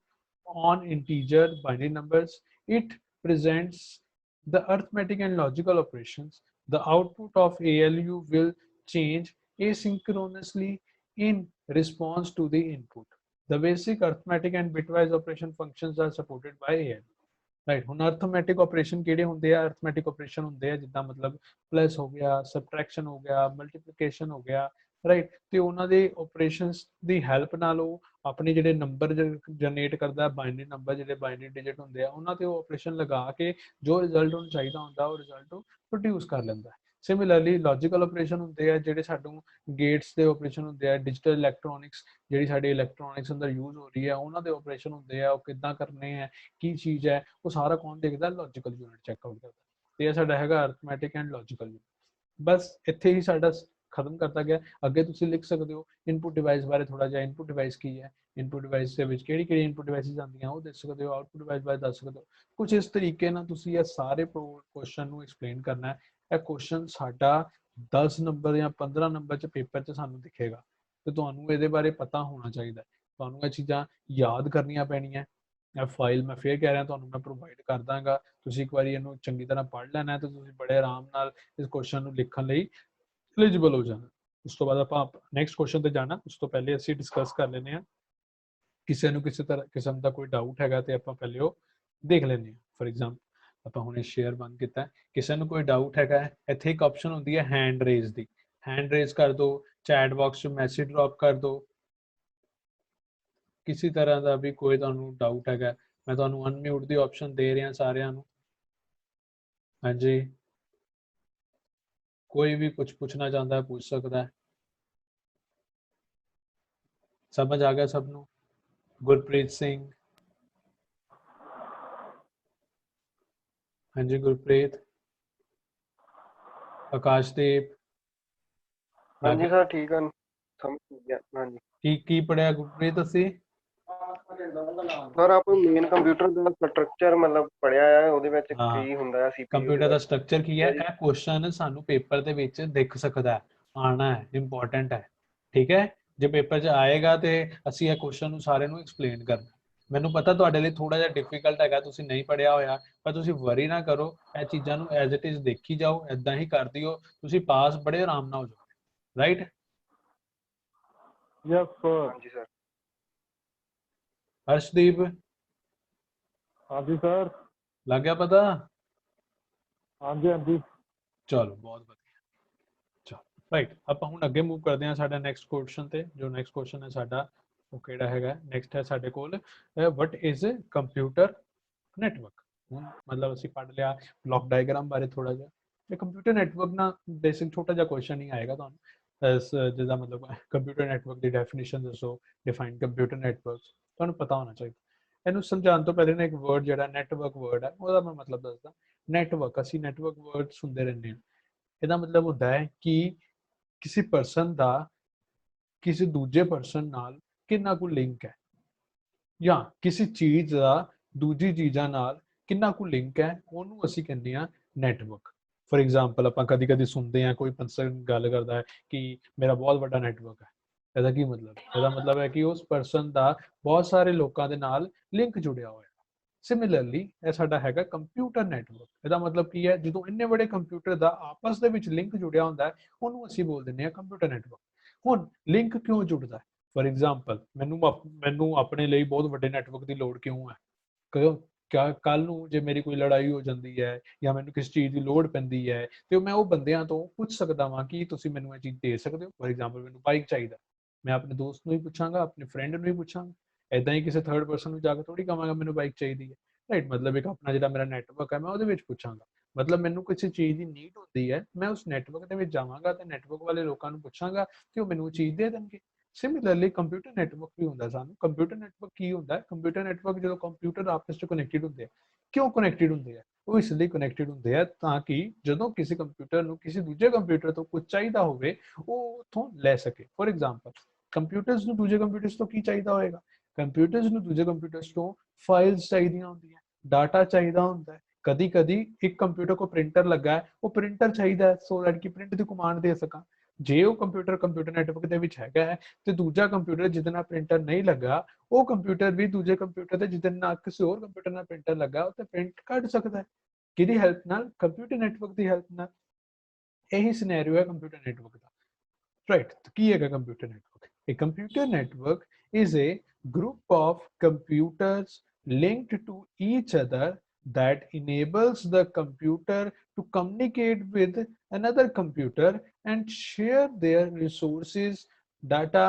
on integer binary numbers. It presents the arithmetic and logical operations. The output of ALU will change asynchronously in response to the input. The basic arithmetic and bitwise operation functions are supported by ALU. Right ਹੁਣ arithmetic operation ਕਿਹੜੇ ਹੁੰਦੇ ਆ arithmetic operation ਹੁੰਦੇ ਆ ਜਿੱਦਾਂ ਮਤਲਬ plus ਹੋ ਗਿਆ ਸਬਟ੍ਰੈਕਸ਼ਨ ਹੋ ਗਿਆ ਮਲਟੀਪਲੀਕੇਸ਼ਨ ਹੋ ਗਿਆ ਰਾਈਟ ਤੇ ਉਹਨਾਂ ਦੇ ਆਪਰੇਸ਼ਨਸ ਦੀ ਹੈਲਪ ਨਾਲ ਉਹ ਆਪਣੇ ਜਿਹੜੇ ਨੰਬਰ ਜਨਰੇਟ ਕਰਦਾ ਬਾਈਨਰੀ ਨੰਬਰ ਜਿਹੜੇ ਬਾਈਨਰੀ ਡਿਜਿਟ ਹੁੰਦੇ ਆ ਉਹਨਾਂ ਤੇ ਉਹ ਆਪਰੇਸ਼ਨ ਲਗਾ ਕੇ ਜੋ ਰਿਜ਼ਲਟ ਉਹਨੂੰ ਚਾਹੀਦਾ ਹੁੰਦਾ ਉਹ ਰਿਜ਼ਲਟ ਉਹ ਪ੍ਰੋਡਿਊਸ ਕਰ ਲੈਂਦਾ ਸਿਮਿਲਰਲੀ ਲੌਜੀਕਲ ਆਪਰੇਸ਼ਨ ਹੁੰਦੇ ਆ ਜਿਹੜੇ ਸਾਨੂੰ ਗੇਟਸ ਦੇ ਆਪਰੇਸ਼ਨ ਹੁੰਦੇ ਆ ਡਿਜੀਟਲ ਇਲੈਕਟ੍ਰੋਨਿਕਸ ਜਿਹੜੀ ਸਾਡੀ ਇਲੈਕਟ੍ਰੋਨਿਕਸ ਅੰਦਰ ਯੂਜ਼ ਹੋ ਰਹੀ ਹੈ ਉਹਨਾਂ ਦੇ ਆਪਰੇਸ਼ਨ ਹੁੰਦੇ ਆ ਉਹ ਕਿੱਦਾਂ ਕਰਨੇ ਆ ਕੀ ਚੀਜ਼ ਹੈ ਉਹ ਸਾਰਾ ਕੌਣ ਦੇਖਦਾ ਲੌਜੀਕਲ ਯੂਨਿਟ ਚੈੱਕ ਆਊਟ ਕਰਦਾ ਤੇ ਇਹ ਸਾਡਾ ਹੈਗਾ ਅਰਥਮੈਟਿਕ ਐਂਡ ਲੌਜੀਕਲ ਯੂਨਿਟ ਬਸ ਇੱਥੇ ਹੀ ਸਾਡਾ ਖਤਮ ਕਰਤਾ ਗਿਆ ਅੱਗੇ ਤੁਸੀਂ ਲਿਖ ਸਕਦੇ ਹੋ ਇਨਪੁਟ ਡਿਵਾਈਸ ਬਾਰੇ ਥੋੜਾ ਜਿਹਾ ਇਨਪੁਟ ਡਿਵਾਈਸ ਕੀ ਹੈ ਇਨਪੁਟ ਡਿਵਾਈਸ ਦੇ ਵਿੱਚ ਕਿਹੜੀ ਕਿਹੜੀ ਇਨਪੁਟ ਡਿਵਾਈਸਿਸ ਆਉਂਦੀਆਂ ਉਹ ਦੇਖ ਸਕਦੇ ਹੋ ਆਊਟਪੁੱਟ ਡਿਵਾਈਸ ਬਾਰੇ ਦੱਸ ਸਕਦੇ ਹੋ ਕੁਝ ਇਸ ਤਰੀਕੇ ਨਾਲ ਤੁਸੀਂ ਇਹ ਸਾਰੇ ਕੁਐਸਚਨ ਨੂੰ ਐਕਸਪਲੇਨ ਕਰਨਾ ਹੈ ਇਹ ਕੁਐਸਚਨ ਸਾਡਾ 10 ਨੰਬਰ ਜਾਂ 15 ਨੰਬਰ ਚ ਪੇਪਰ ਚ ਸਾਨੂੰ ਦਿਖੇਗਾ ਤੇ ਤੁਹਾਨੂੰ ਇਹਦੇ ਬਾਰੇ ਪਤਾ ਹੋਣਾ ਚਾਹੀਦਾ ਤੁਹਾਨੂੰ ਇਹ ਚੀਜ਼ਾਂ ਯਾਦ ਕਰਨੀਆਂ ਪੈਣੀਆਂ ਇਹ ਫਾਈਲ ਮੈਂ ਫੇਰ ਕਹਿ ਰਿਹਾ ਤੁਹਾਨੂੰ ਮੈਂ ਪ੍ਰੋਵਾਈਡ ਕਰ ਦਾਂਗਾ ਤੁਸੀਂ ਇੱਕ ਵਾਰੀ ਇਹਨੂੰ ਚੰਗੀ ਤਰ੍ਹਾਂ ਪੜ੍ਹ ਲੈਣਾ ਤੇ ਤੁਸੀਂ ਬੜੇ ਆਰਾਮ ਨਾਲ ਇਸ ਕੁਐਸਚਨ ਨੂੰ ਲਿਖਣ ਲਈ एलिजिबल हो जाना उस तो बाद आप नेक्स्ट क्वेश्चन ते जाना उस तो पहले ਅਸੀਂ डिस्कस कर लेने हैं ਕਿਸੇ ਨੂੰ ਕਿਸੇ ਤਰ੍ਹਾਂ ਕਿਸਮ ਦਾ ਕੋਈ ਡਾਊਟ ਹੈਗਾ ਤੇ ਆਪਾਂ ਪਹਿਲੇ ਉਹ ਦੇਖ ਲੈਣੇ ਆ ਫॉर एग्जांपल ਆਪਾਂ ਹੁਣੇ ਸ਼ੇਅਰ ਬੰਦ ਕੀਤਾ ਕਿਸੇ ਨੂੰ ਕੋਈ ਡਾਊਟ ਹੈਗਾ ਇੱਥੇ ਇੱਕ ਆਪਸ਼ਨ ਹੁੰਦੀ ਹੈ ਹੈਂਡ ਰੇਜ਼ ਦੀ हैंड रेज कर दो चैट बॉक्स में मैसेज ड्रॉप कर दो किसी तरह का भी कोई ਤੁਹਾਨੂੰ ਡਾਊਟ ਹੈਗਾ मैं ਤੁਹਾਨੂੰ ਅਨਮਿਊਟ ਦੀ ਆਪਸ਼ਨ ਦੇ ਰਿਹਾ ਸਾਰਿਆਂ ਨੂੰ हाँ जी कोई भी कुछ पूछना चाहता है पूछ सकता है समझ आ गया सबनों गुरप्रीत सिंह हाँ जी गुरप्रीत आकाशदीप हाँ जी सर ठीक है समझ गया हाँ जी की पढ़िया गुरप्रीत असी सर आप मेन कंप्यूटर ਦਾ ਸਟਰਕਚਰ ਮਤਲਬ ਪੜਿਆ ਹੈ ਉਹਦੇ ਵਿੱਚ ਕੀ ਹੁੰਦਾ ਹੈ ਸੀਪੀਯੂ ਕੰਪਿਊਟਰ ਦਾ ਸਟਰਕਚਰ ਕੀ ਹੈ ਇਹ ਕੁਐਸਚਨ ਸਾਨੂੰ ਪੇਪਰ ਦੇ ਵਿੱਚ ਦਿਖ ਸਕਦਾ ਹੈ ਆਣਾ ਹੈ ਇੰਪੋਰਟੈਂਟ ਹੈ ਠੀਕ ਹੈ ਜੇ ਪੇਪਰ 'ਚ ਆਏਗਾ ਤੇ ਅਸੀਂ ਇਹ ਕੁਐਸਚਨ ਨੂੰ ਸਾਰੇ ਨੂੰ ਐਕਸਪਲੇਨ ਕਰਨਾ ਮੈਨੂੰ ਪਤਾ ਤੁਹਾਡੇ ਲਈ ਥੋੜਾ ਜਿਹਾ ਡਿਫਿਕਲਟ ਹੈਗਾ, ਤੁਸੀਂ ਨਹੀਂ ਪੜਿਆ ਹੋਇਆ, ਪਰ ਤੁਸੀਂ ਵਰੀ ਨਾ ਕਰੋ, ਇਹ ਚੀਜ਼ਾਂ ਨੂੰ ਐਜ਼ ਇਟ ਇਜ਼ ਦੇਖੀ ਜਾਓ, ਐਦਾਂ ਹੀ ਕਰ ਦਿਓ, ਤੁਸੀਂ ਪਾਸ ਬੜੇ ਆਰਾਮ ਨਾਲ ਹੋ ਜਾਓਗੇ, ਰਾਈਟ? Yes sir. हाँ जी सर। ਹਰਸ਼ਦੀਪ हाँ जी सर। ਲੱਗ ਗਿਆ ਪਤਾ? हाँ जी हाँ जी। ਚਲੋ ਬਹੁਤ ਵਧੀਆ। ਚਲੋ ਰਾਈਟ, ਆਪਾਂ ਹੁਣ ਅੱਗੇ ਮੂਵ ਕਰਦੇ ਹਾਂ ਸਾਡਾ ਨੈਕਸਟ ਕੁਐਸਚਨ ਤੇ। ਜੋ ਨੈਕਸਟ ਕੁਐਸਚਨ ਹੈ ਸਾਡਾ ਉਹ ਕਿਹੜਾ ਹੈਗਾ? ਨੈਕਸਟ ਹੈ ਸਾਡੇ ਕੋਲ ਵਟ ਇਜ਼ ਕੰਪਿਊਟਰ ਨੈਟਵਰਕ। ਹੁਣ ਮਤਲਬ ਅਸੀਂ ਪੜ੍ਹ ਲਿਆ ਬਲੌਕ ਡਾਇਗਰਾਮ ਬਾਰੇ ਥੋੜਾ ਜਿਹਾ, ਤੇ ਕੰਪਿਊਟਰ ਨੈਟਵਰਕ ਨਾ ਬੇਸਿਕ ਛੋਟਾ ਜਿਹਾ ਕੁਐਸਚਨ ਹੀ ਆਏਗਾ ਤੁਹਾਨੂੰ, ਜਿਹਦਾ ਮਤਲਬ ਕੰਪਿਊਟਰ ਨੈਟਵਰਕ ਦੀ ਡੈਫੀਨੇਸ਼ਨ ਦੱਸੋ, ਡਿਫਾਈਨ ਕੰਪਿਊਟਰ ਨੈਟਵਰਕ, ਤੁਹਾਨੂੰ ਪਤਾ ਹੋਣਾ ਚਾਹੀਦਾ। ਇਹਨੂੰ ਸਮਝਾਉਣ ਤੋਂ ਪਹਿਲੇ ਨਾ ਇੱਕ ਵਰਡ ਜਿਹੜਾ ਨੈਟਵਰਕ ਵਰਡ ਹੈ ਉਹਦਾ ਮੈਂ ਮਤਲਬ ਦੱਸਦਾ। ਨੈਟਵਰਕ, ਅਸੀਂ ਨੈਟਵਰਕ ਵਰਡ ਸੁਣਦੇ ਰਹਿੰਦੇ ਹਾਂ, ਇਹਦਾ ਮਤਲਬ ਹੁੰਦਾ ਹੈ ਕਿ ਕਿਸੇ ਪਰਸਨ ਦਾ ਕਿਸੇ ਦੂਜੇ ਪਰਸਨ ਨਾਲ ਕਿੰਨਾ ਕੁ ਲਿੰਕ ਹੈ, ਜਾਂ ਕਿਸੇ ਚੀਜ਼ ਦਾ ਦੂਜੀ ਚੀਜ਼ਾਂ ਨਾਲ ਕਿੰਨਾ ਕੁ ਲਿੰਕ ਹੈ, ਉਹਨੂੰ ਅਸੀਂ ਕਹਿੰਦੇ ਹਾਂ ਨੈਟਵਰਕ। ਫॉर एग्जांपल ਆਪਾਂ ਕਦੀ ਕਦੀ ਸੁਣਦੇ ਹਾਂ ਕੋਈ ਪਰਸਨ ਗੱਲ ਕਰਦਾ ਹੈ ਕਿ ਮੇਰਾ ਬਹੁਤ ਵੱਡਾ ਨੈਟਵਰਕ ਹੈ। ਇਹਦਾ ਕੀ ਮਤਲਬ? ਇਹਦਾ ਮਤਲਬ ਹੈ ਕਿ ਉਸ ਪਰਸਨ ਦਾ ਬਹੁਤ ਸਾਰੇ ਲੋਕਾਂ ਦੇ ਨਾਲ ਲਿੰਕ ਜੁੜਿਆ ਹੋਇਆ। ਸਿਮਿਲਰਲੀ ਇਹ ਸਾਡਾ ਹੈਗਾ ਕੰਪਿਊਟਰ ਨੈਟਵਰਕ। ਇਹਦਾ ਮਤਲਬ ਕੀ ਹੈ? ਜਦੋਂ ਇੰਨੇ ਵੱਡੇ ਕੰਪਿਊਟਰ ਦਾ ਆਪਸ ਦੇ ਵਿੱਚ ਲਿੰਕ ਜੁੜਿਆ ਹੁੰਦਾ ਹੈ ਉਹਨੂੰ ਅਸੀਂ ਬੋਲ ਦਿੰਦੇ ਹਾਂ ਕੰਪਿਊਟਰ ਨੈਟਵਰਕ। ਹੁਣ ਲਿੰਕ ਕਿਉਂ ਜੁੜਦਾ ਹੈ? ਫॉर एग्जांपल ਮੈਨੂੰ ਆਪਣੇ ਲਈ ਬਹੁਤ ਵੱਡੇ ਨੈਟਵਰਕ ਦੀ ਲੋੜ ਕਿਉਂ ਹੈ? ਕਿਉਂ ਕਿਆ ਕੱਲ ਨੂੰ ਜੇ ਮੇਰੀ ਕੋਈ ਲੜਾਈ ਹੋ ਜਾਂਦੀ ਹੈ ਜਾਂ ਮੈਨੂੰ ਕਿਸੇ ਚੀਜ਼ ਦੀ ਲੋੜ ਪੈਂਦੀ ਹੈ ਤੇ ਮੈਂ ਉਹ ਬੰਦਿਆਂ ਤੋਂ ਪੁੱਛ ਸਕਦਾ ਵਾਂ ਕਿ ਤੁਸੀਂ ਮੈਨੂੰ ਇਹ ਚੀਜ਼ ਦੇ ਸਕਦੇ ਹੋ। ਫॉर एग्जांपल ਮੈਨੂੰ ਬਾਈਕ ਚਾਹੀਦਾ, ਮੈਂ ਆਪਣੇ ਦੋਸਤ ਨੂੰ ਹੀ ਪੁੱਛਾਂਗਾ, ਆਪਣੇ ਫਰੈਂਡ ਨੂੰ ਹੀ ਪੁੱਛਾਂਗਾ, ਐਦਾਂ ਹੀ ਕਿਸੇ ਥਰਡ ਪਰਸਨ ਨੂੰ ਜਾ ਕੇ ਥੋੜੀ ਕਹਾਂਗਾ ਮੈਨੂੰ ਬਾਈਕ ਚਾਹੀਦੀ ਹੈ, ਰਾਈਟ? ਮਤਲਬ ਇੱਕ ਆਪਣਾ ਜਿਹੜਾ ਮੇਰਾ ਨੈਟਵਰਕ ਹੈ ਮੈਂ ਉਹਦੇ ਵਿੱਚ ਪੁੱਛਾਂਗਾ। ਮਤਲਬ ਮੈਨੂੰ ਕਿਸੇ ਚੀਜ਼ ਦੀ ਨੀਡ ਹੁੰਦੀ ਹੈ, ਮੈਂ ਉਸ ਨੈਟਵਰਕ ਦੇ ਵਿੱਚ ਜਾਵਾਂਗਾ ਤੇ ਨੈਟਵਰਕ ਵਾਲੇ ਲੋਕਾਂ ਨੂੰ ਪੁੱਛਾਂਗਾ ਕਿ ਉਹ ਮੈਨੂੰ ਉਹ ਚੀਜ਼ ਦੇ ਦੇਣਗੇ। ਸਿਮਿਲਰਲੀ ਕੰਪਿਊਟਰ ਨੈਟਵਰਕ ਵੀ ਹੁੰਦਾ ਸਾਨੂੰ। ਕੰਪਿਊਟਰ ਨੈਟਵਰਕ ਕੀ ਹੁੰਦਾ ਹੈ? ਕੰਪਿਊਟਰ ਨੈਟਵਰਕ ਜਦੋਂ ਕੰਪਿਊਟਰ ਆਪਸ ਵਿੱਚ ਕਨੈਕਟਡ ਹੁੰਦੇ ਆ, ਕਿਉਂ ਕਨੈਕਟਡ ਹੁੰਦੇ ਆ? ਉਹ ਇਸ ਲਈ ਕਨੈਕਟਡ ਹੁੰਦੇ ਆ ਤਾਂ ਕਿ ਜਦੋਂ ਕਿਸੇ ਕੰਪਿਊਟਰ ਨੂੰ ਕਿਸੇ ਦੂਜੇ ਕੰਪਿਊਟਰ ਤੋਂ ਕੁਝ ਚਾਹੀਦਾ ਹੋਵੇ ਉਹ ਉੱਥੋਂ ਲੈ ਸਕੇ। ਫॉर एग्जांपल ਕੰਪਿਊਟਰਸ ਨੂੰ ਦੂਜੇ ਕੰਪਿਊਟਰਸ ਤੋਂ ਕੀ ਚਾਹੀਦਾ ਹੋਏਗਾ? ਕੰਪਿਊਟਰਸ ਨੂੰ ਦੂਜੇ ਕੰਪਿਊਟਰਸ ਤੋਂ ਫਾਈਲਸ ਚਾਹੀਦੀਆਂ ਹੁੰਦੀਆਂ, ਡਾਟਾ ਚਾਹੀਦਾ ਹੁੰਦਾ ਹੈ। ਕਦੀ ਕਦੀ ਇੱਕ ਕੰਪਿਊਟਰ ਕੋ ਪ੍ਰਿੰਟਰ ਲੱਗਾ ਹੈ, ਉਹ ਪ੍ਰਿੰਟਰ ਚਾਹੀਦਾ ਹੈ ਸੋ ਦੈਟ ਕਿ ਪ੍ਰਿੰਟ ਦੀ ਕਮਾਂਡ ਦੇ ਸਕਾਂ। ਜੇ ਉਹ ਕੰਪਿਊਟਰ ਨੈਟਵਰਕ ਦੇ ਵਿੱਚ ਹੈਗਾ ਹੈ ਤੇ ਦੂਜਾ ਕੰਪਿਊਟਰ ਜਿਹਦੇ ਨਾਲ ਪ੍ਰਿੰਟਰ ਨਹੀਂ ਲੱਗਾ, ਉਹ ਕੰਪਿਊਟਰ ਵੀ ਦੂਜੇ ਕੰਪਿਊਟਰ ਤੇ ਜਿਹਦੇ ਨਾਲ ਕਿਸੇ ਹੋਰ ਕੰਪਿਊਟਰ ਨਾਲ ਪ੍ਰਿੰਟਰ ਲੱਗਾ ਉਹ ਤੇ ਪ੍ਰਿੰਟ ਕੱਢ ਸਕਦਾ ਹੈ। ਕਿਹਦੀ ਹੈਲਪ ਨਾਲ? ਕੰਪਿਊਟਰ ਨੈਟਵਰਕ ਦੀ ਹੈਲਪ ਨਾਲ। ਇਹੀ ਸਿਨੈਰੀਓ ਹੈ ਕੰਪਿਊਟਰ ਨੈਟਵਰਕ ਦਾ, ਰਾਈਟ? ਕੀ ਹੈਗਾ computer network? A computer network is a group of computers linked to each other that enables the computer to communicate with another computer and share their resources, data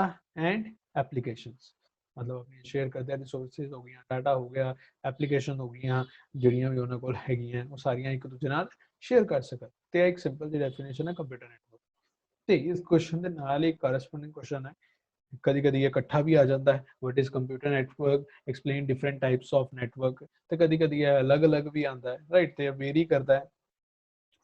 and applications। मतलब अपनी share करते हैं resources हो गया, data हो गया, application हो गई, ਜਿਹੜੀਆਂ ਵੀ ਉਹਨਾਂ ਕੋਲ ਹੈਗੀਆਂ ਉਹ ਸਾਰੀਆਂ ਇੱਕ ਦੂਜੇ ਨਾਲ ਸ਼ੇਅਰ ਕਰ ਸਕਣ। ਤੇ ਇੱਕ ਸਿੰਪਲ ਜਿਹੀ ਡੈਫੀਨੇਸ਼ਨ ਹੈ ਕੰਪਿਊਟਰ ਨੈਟਵਰਕ। ਤੇ ਇਸ ਕੁਐਸਚਨ ਦੇ ਨਾਲ ਇੱਕ ਕਰਸਪੋਂਡਿੰਗ ਕੁਐਸਚਨ ਹੈ, ਕਦੀ ਕਦੀ ਇਹ ਇਕੱਠਾ ਵੀ ਆ ਜਾਂਦਾ ਹੈ, what is computer network, explain different types of network. ਤੇ ਕਦੀ ਕਦੀ ਇਹ ਅਲੱਗ-ਅਲੱਗ ਵੀ ਆਉਂਦਾ ਹੈ, ਰਾਈਟ? ਤੇ ਵੇਰੀ ਕਰਦਾ ਹੈ,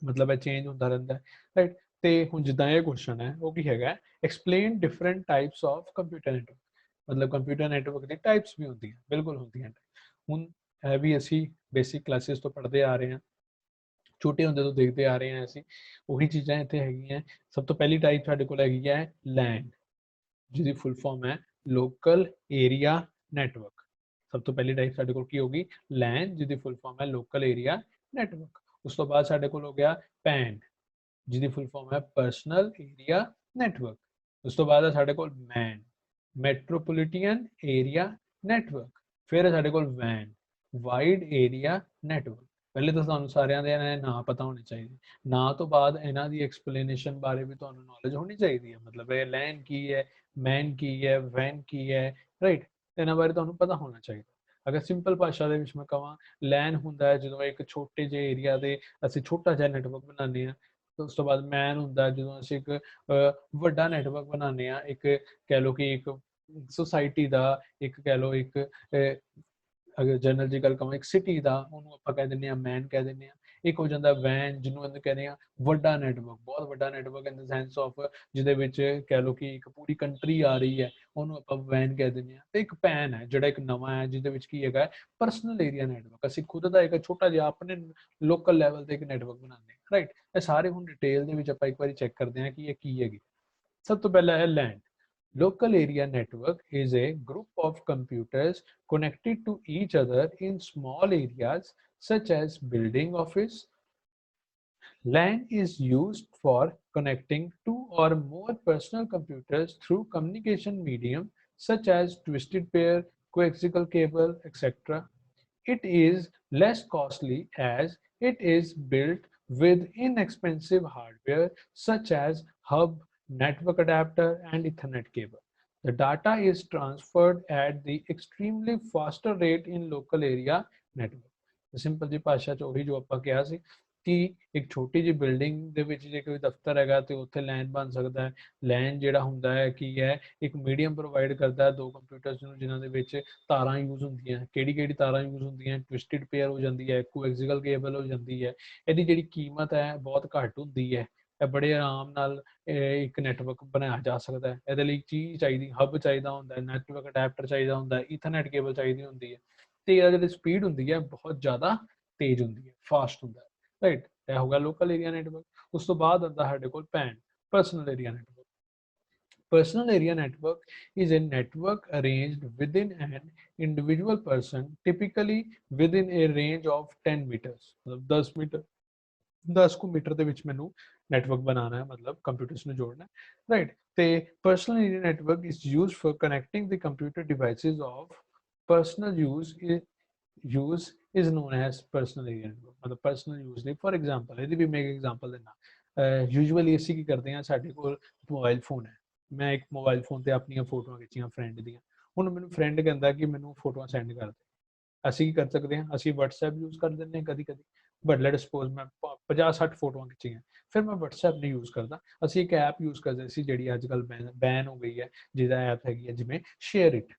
ਮਤਲਬ ਇਹ ਚੇਂਜ ਹੁੰਦਾ ਰਹਿੰਦਾ ਹੈ, ਰਾਈਟ? ਤੇ ਹੁਣ ਜਿੱਦਾਂ ਇਹ ਕੁਐਸਚਨ ਹੈ ਉਹ ਕੀ ਹੈਗਾ? Explain different types of computer network. ਮਤਲਬ ਕੰਪਿਊਟਰ ਨੈਟਵਰਕ ਦੀ ਟਾਈਪਸ ਵੀ ਹੁੰਦੀਆਂ, ਬਿਲਕੁਲ ਹੁੰਦੀਆਂ। ਹੁਣ ਇਹ ਵੀ ਅਸੀਂ ਬੇਸਿਕ ਕਲਾਸਿਸ ਤੋਂ ਪੜ੍ਹਦੇ ਆ ਰਹੇ ਹਾਂ, ਛੋਟੇ ਹੁੰਦੇ ਤੋਂ ਦੇਖਦੇ ਆ ਰਹੇ ਹਾਂ ਅਸੀਂ, ਉਹੀ ਚੀਜ਼ਾਂ ਇੱਥੇ ਹੈਗੀਆਂ। ਸਭ ਤੋਂ ਪਹਿਲੀ ਟਾਈਪ ਸਾਡੇ ਕੋਲ ਹੈਗੀ ਹੈ ਲੈਨ, ਜਿਹਦੀ ਫੁੱਲ ਫਾਰਮ ਹੈ ਲੋਕਲ ਏਰੀਆ ਨੈਟਵਰਕ। ਸਭ ਤੋਂ ਪਹਿਲੀ ਟਾਈਪ ਸਾਡੇ ਕੋਲ ਕੀ ਹੋਗੀ? ਲੈਨ, ਜਿਹਦੀ ਫੁੱਲ ਫਾਰਮ ਹੈ ਲੋਕਲ ਏਰੀਆ ਨੈਟਵਰਕ। ਉਸ ਤੋਂ ਬਾਅਦ ਸਾਡੇ ਕੋਲ ਹੋ ਗਿਆ ਪੈਨ, ਜਿਹਦੀ ਫੁੱਲ ਫਾਰਮ ਹੈ ਪਰਸਨਲ ਏਰੀਆ ਨੈਟਵਰਕ। ਉਸ ਤੋਂ ਬਾਅਦ ਹੈ ਸਾਡੇ ਕੋਲ ਮੈਨ, ਮੈਟਰੋਪੋਲੀਟਨ ਏਰੀਆ ਨੈਟਵਰਕ। ਫਿਰ ਹੈ ਸਾਡੇ ਕੋਲ ਵੈਨ, ਵਾਈਡ ਏਰੀਆ ਨੈਟਵਰਕ। ਪਹਿਲੇ ਤਾਂ ਤੁਹਾਨੂੰ ਸਾਰਿਆਂ ਦੇ ਨਾਂ ਪਤਾ ਹੋਣੇ ਚਾਹੀਦੇ, ਨਾਂ ਤੋਂ ਬਾਅਦ ਇਹਨਾਂ ਦੀ ਐਕਸਪਲੇਨੇਸ਼ਨ ਬਾਰੇ ਵੀ ਤੁਹਾਨੂੰ ਨੌਲੇਜ ਹੋਣੀ ਚਾਹੀਦੀ ਹੈ। ਮਤਲਬ ਇਹ ਲੈਨ ਕੀ ਹੈ, ਮੈਨ ਕੀ ਹੈ, ਵੈਨ ਕੀ ਹੈ, ਰਾਈਟ? ਇਹਨਾਂ ਬਾਰੇ ਤੁਹਾਨੂੰ ਪਤਾ ਹੋਣਾ ਚਾਹੀਦਾ। ਅਗਰ ਸਿੰਪਲ ਭਾਸ਼ਾ ਦੇ ਵਿੱਚ ਮੈਂ ਕਹਾਂ, ਲੈਨ ਹੁੰਦਾ ਹੈ ਜਦੋਂ ਇੱਕ ਛੋਟੇ ਜਿਹੇ ਏਰੀਆ ਦੇ ਅਸੀਂ ਛੋਟਾ ਜਿਹਾ ਨੈਟਵਰਕ ਬਣਾਉਂਦੇ ਹਾਂ। ਉਸ ਤੋਂ ਬਾਅਦ ਮੈਨ ਹੁੰਦਾ ਜਦੋਂ ਅਸੀਂ ਇੱਕ ਵੱਡਾ ਨੈਟਵਰਕ ਬਣਾਉਂਦੇ ਹਾਂ, ਇੱਕ ਕਹਿ ਲਓ ਕਿ ਇੱਕ ਸੁਸਾਇਟੀ ਦਾ, ਇੱਕ ਕਹਿ ਲਓ ਇੱਕ ਅਗਰ ਜਨਰਲ ਜੀ ਗੱਲ ਕਹਾਂ ਇੱਕ ਸਿਟੀ ਦਾ, ਉਹਨੂੰ ਆਪਾਂ ਕਹਿ ਦਿੰਦੇ ਹਾਂ ਮੈਨ ਕਹਿ ਦਿੰਦੇ ਹਾਂ। ਇੱਕ ਹੋ ਜਾਂਦਾ ਵੈਨ, ਜਿਹਨੂੰ ਅਸੀਂ ਕਹਿੰਦੇ ਹਾਂ ਵੱਡਾ ਨੈਟਵਰਕ, ਬਹੁਤ ਵੱਡਾ network in the sense of ਜਿਹਦੇ ਵਿੱਚ ਕਹਿ ਲਓ ਕਿ ਇੱਕ ਪੂਰੀ ਕੰਟਰੀ ਆ ਰਹੀ ਹੈ, ਉਹਨੂੰ ਆਪਾਂ ਵੈਨ ਕਹਿ ਦਿੰਦੇ ਹਾਂ। ਤੇ ਇੱਕ ਪੈਨ ਹੈ ਜਿਹੜਾ ਇੱਕ ਨਵਾਂ ਹੈ, ਜਿਹਦੇ ਵਿੱਚ ਕੀ ਹੈਗਾ ਪਰਸਨਲ ਏਰੀਆ ਨੈਟਵਰਕ, ਅਸੀਂ ਖੁਦ ਦਾ ਇੱਕ ਛੋਟਾ ਜਿਹਾ ਆਪਣੇ ਲੋਕਲ ਲੈਵਲ ਤੇ ਇੱਕ ਨੈਟਵਰਕ ਬਣਾਉਂਦੇ ਹਾਂ, ਰਾਈਟ? ਇਹ ਸਾਰੇ ਹੁਣ ਡਿਟੇਲ ਦੇ ਵਿੱਚ ਆਪਾਂ ਇੱਕ ਵਾਰੀ ਚੈੱਕ ਕਰਦੇ ਹਾਂ ਕਿ ਇਹ ਕੀ ਹੈਗੀ। ਸਭ ਤੋਂ ਪਹਿਲਾਂ ਹੈ ਲੈਨ। Local area network is a group of computers connected to each other in small areas such as building, office. LAN is used for connecting two or more personal computers through communication medium such as twisted pair, coaxial cable, etc. It is less costly as it is built with inexpensive hardware such as hub, network adapter, and Ethernet cable. The data is transferred at the extremely faster rate in local area network. Simple ਜੀ ਭਾਸ਼ਾ ਚ ਉਹੀ ਜੋ ਆਪਾਂ ਕਿਹਾ ਸੀ ਕਿ ਇੱਕ ਛੋਟੀ ਜਿਹੀ ਬਿਲਡਿੰਗ ਦੇ ਵਿੱਚ ਜੇ ਕੋਈ ਦਫ਼ਤਰ ਹੈਗਾ ਤੇ ਉੱਥੇ ਲੈਨ ਬਣ ਸਕਦਾ ਹੈ। ਲੈਨ ਜਿਹੜਾ ਹੁੰਦਾ ਹੈ ਕੀ ਹੈ ਇੱਕ ਮੀਡੀਅਮ ਪ੍ਰੋਵਾਈਡ ਕਰਦਾ ਹੈ ਦੋ ਕੰਪਿਊਟਰਸ ਨੂੰ ਜਿਨ੍ਹਾਂ ਦੇ ਵਿੱਚ ਤਾਰਾਂ ਯੂਜ਼ ਹੁੰਦੀਆਂ ਕਿਹੜੀ ਤਾਰਾਂ ਯੂਜ਼ ਹੁੰਦੀਆਂ ਟਵਿਸਟਡ ਪੇਅਰ ਹੋ ਜਾਂਦੀ ਹੈ ਕੋਐਕਸੀਅਲ ਕੇਬਲ ਹੋ ਜਾਂਦੀ ਹੈ। ਇਹਦੀ ਜਿਹੜੀ ਕੀਮਤ ਹੈ ਬਹੁਤ ਘੱਟ ਹੁੰਦੀ ਹੈ। ਇਹ ਬੜੇ ਆਰਾਮ ਨਾਲ ਇੱਕ ਨੈਟਵਰਕ ਬਣਾਇਆ ਜਾ ਸਕਦਾ ਹੈ। ਇਹਦੇ ਲਈ ਚੀਜ਼ ਚਾਹੀਦੀ ਹੱਬ ਚਾਹੀਦਾ ਹੁੰਦਾ ਹੈ ਨੈਟਵਰਕ ਅਡੈਪਟਰ ਚਾਹੀਦਾ ਹੁੰਦਾ ਹੈ ਈਥਰਨੈਟ ਕੇਬਲ ਚਾਹੀਦੀ ਹੁੰਦੀ ਹੈ ਤੇ ਇਹਦਾ ਜਿਹੜੀ ਸਪੀਡ ਹੁੰਦੀ ਹੈ ਬਹੁਤ ਜ਼ਿਆਦਾ ਤੇਜ਼ ਹੁੰਦੀ ਹੈ ਫਾਸਟ ਹੁੰਦਾ ਹੈ ਰਾਈਟ। ਇਹ ਹੋਗਾ ਲੋਕਲ ਏਰੀਆ ਨੈਟਵਰਕ। ਉਸ ਤੋਂ ਬਾਅਦ ਆਉਂਦਾ ਸਾਡੇ ਕੋਲ PAN personal area network. Personal area network is a network arranged within an individual person, typically within a range of 10 meters. मतलब 10 मीटर 10 ਕੁ ਮੀਟਰ ਦੇ ਵਿੱਚ ਮੈਨੂੰ ਨੈਟਵਰਕ ਬਣਾਉਣਾ ਹੈ ਮਤਲਬ ਕੰਪਿਊਟਰਸ ਨੂੰ ਜੋੜਨਾ ਹੈ ਰਾਈਟ। ਤੇ personal area network is used for connecting the computer devices of personal use is known as personal area network। मतलब personal use ਲਈ ਫॉर एग्जांपल ਇਹਦੀ ਵੀ ਮੈਂ ਇੱਕ ਐਗਜ਼ਾਮਪਲ ਦਿੰਦਾ। ਯੂਜੂਅਲੀ ਅਸੀਂ ਕੀ ਕਰਦੇ ਹਾਂ ਸਾਡੇ ਕੋਲ ਮੋਬਾਈਲ ਫੋਨ ਹੈ ਮੈਂ ਇੱਕ ਮੋਬਾਈਲ ਫੋਨ ਤੇ ਆਪਣੀਆਂ ਫੋਟੋਆਂ ਖਿੱਚੀਆਂ ਫਰੈਂਡ ਦੀਆਂ ਹੁਣ ਮੈਨੂੰ ਫਰੈਂਡ ਕਹਿੰਦਾ ਕਿ ਮੈਨੂੰ ਫੋਟੋਆਂ ਸੈਂਡ ਕਰ ਦੇ ਅਸੀਂ ਕੀ ਕਰ ਸਕਦੇ ਹਾਂ ਅਸੀਂ WhatsApp ਯੂਜ਼ ਕਰ ਦਿੰਦੇ ਹਾਂ ਕਦੀ ਕਦੀ ਬਟ ਲੈਟ ਸਪੋਜ਼ ਮੈਂ 50-60 ਫੋਟੋਆਂ ਖਿੱਚੀਆਂ ਫਿਰ ਮੈਂ WhatsApp ਨਹੀਂ ਯੂਜ਼ ਕਰਦਾ ਅਸੀਂ ਇੱਕ ਐਪ ਯੂਜ਼ ਕਰਦੇ ਸੀ ਜਿਹੜੀ ਅੱਜ ਕੱਲ੍ਹ ਬੈਨ ਹੋ ਗਈ ਹੈ ਜਿਹਦਾ ਐਪ ਹੈਗੀ ਹੈ ਜਿਵੇਂ ਸ਼ੇਅਰ ਇਟ।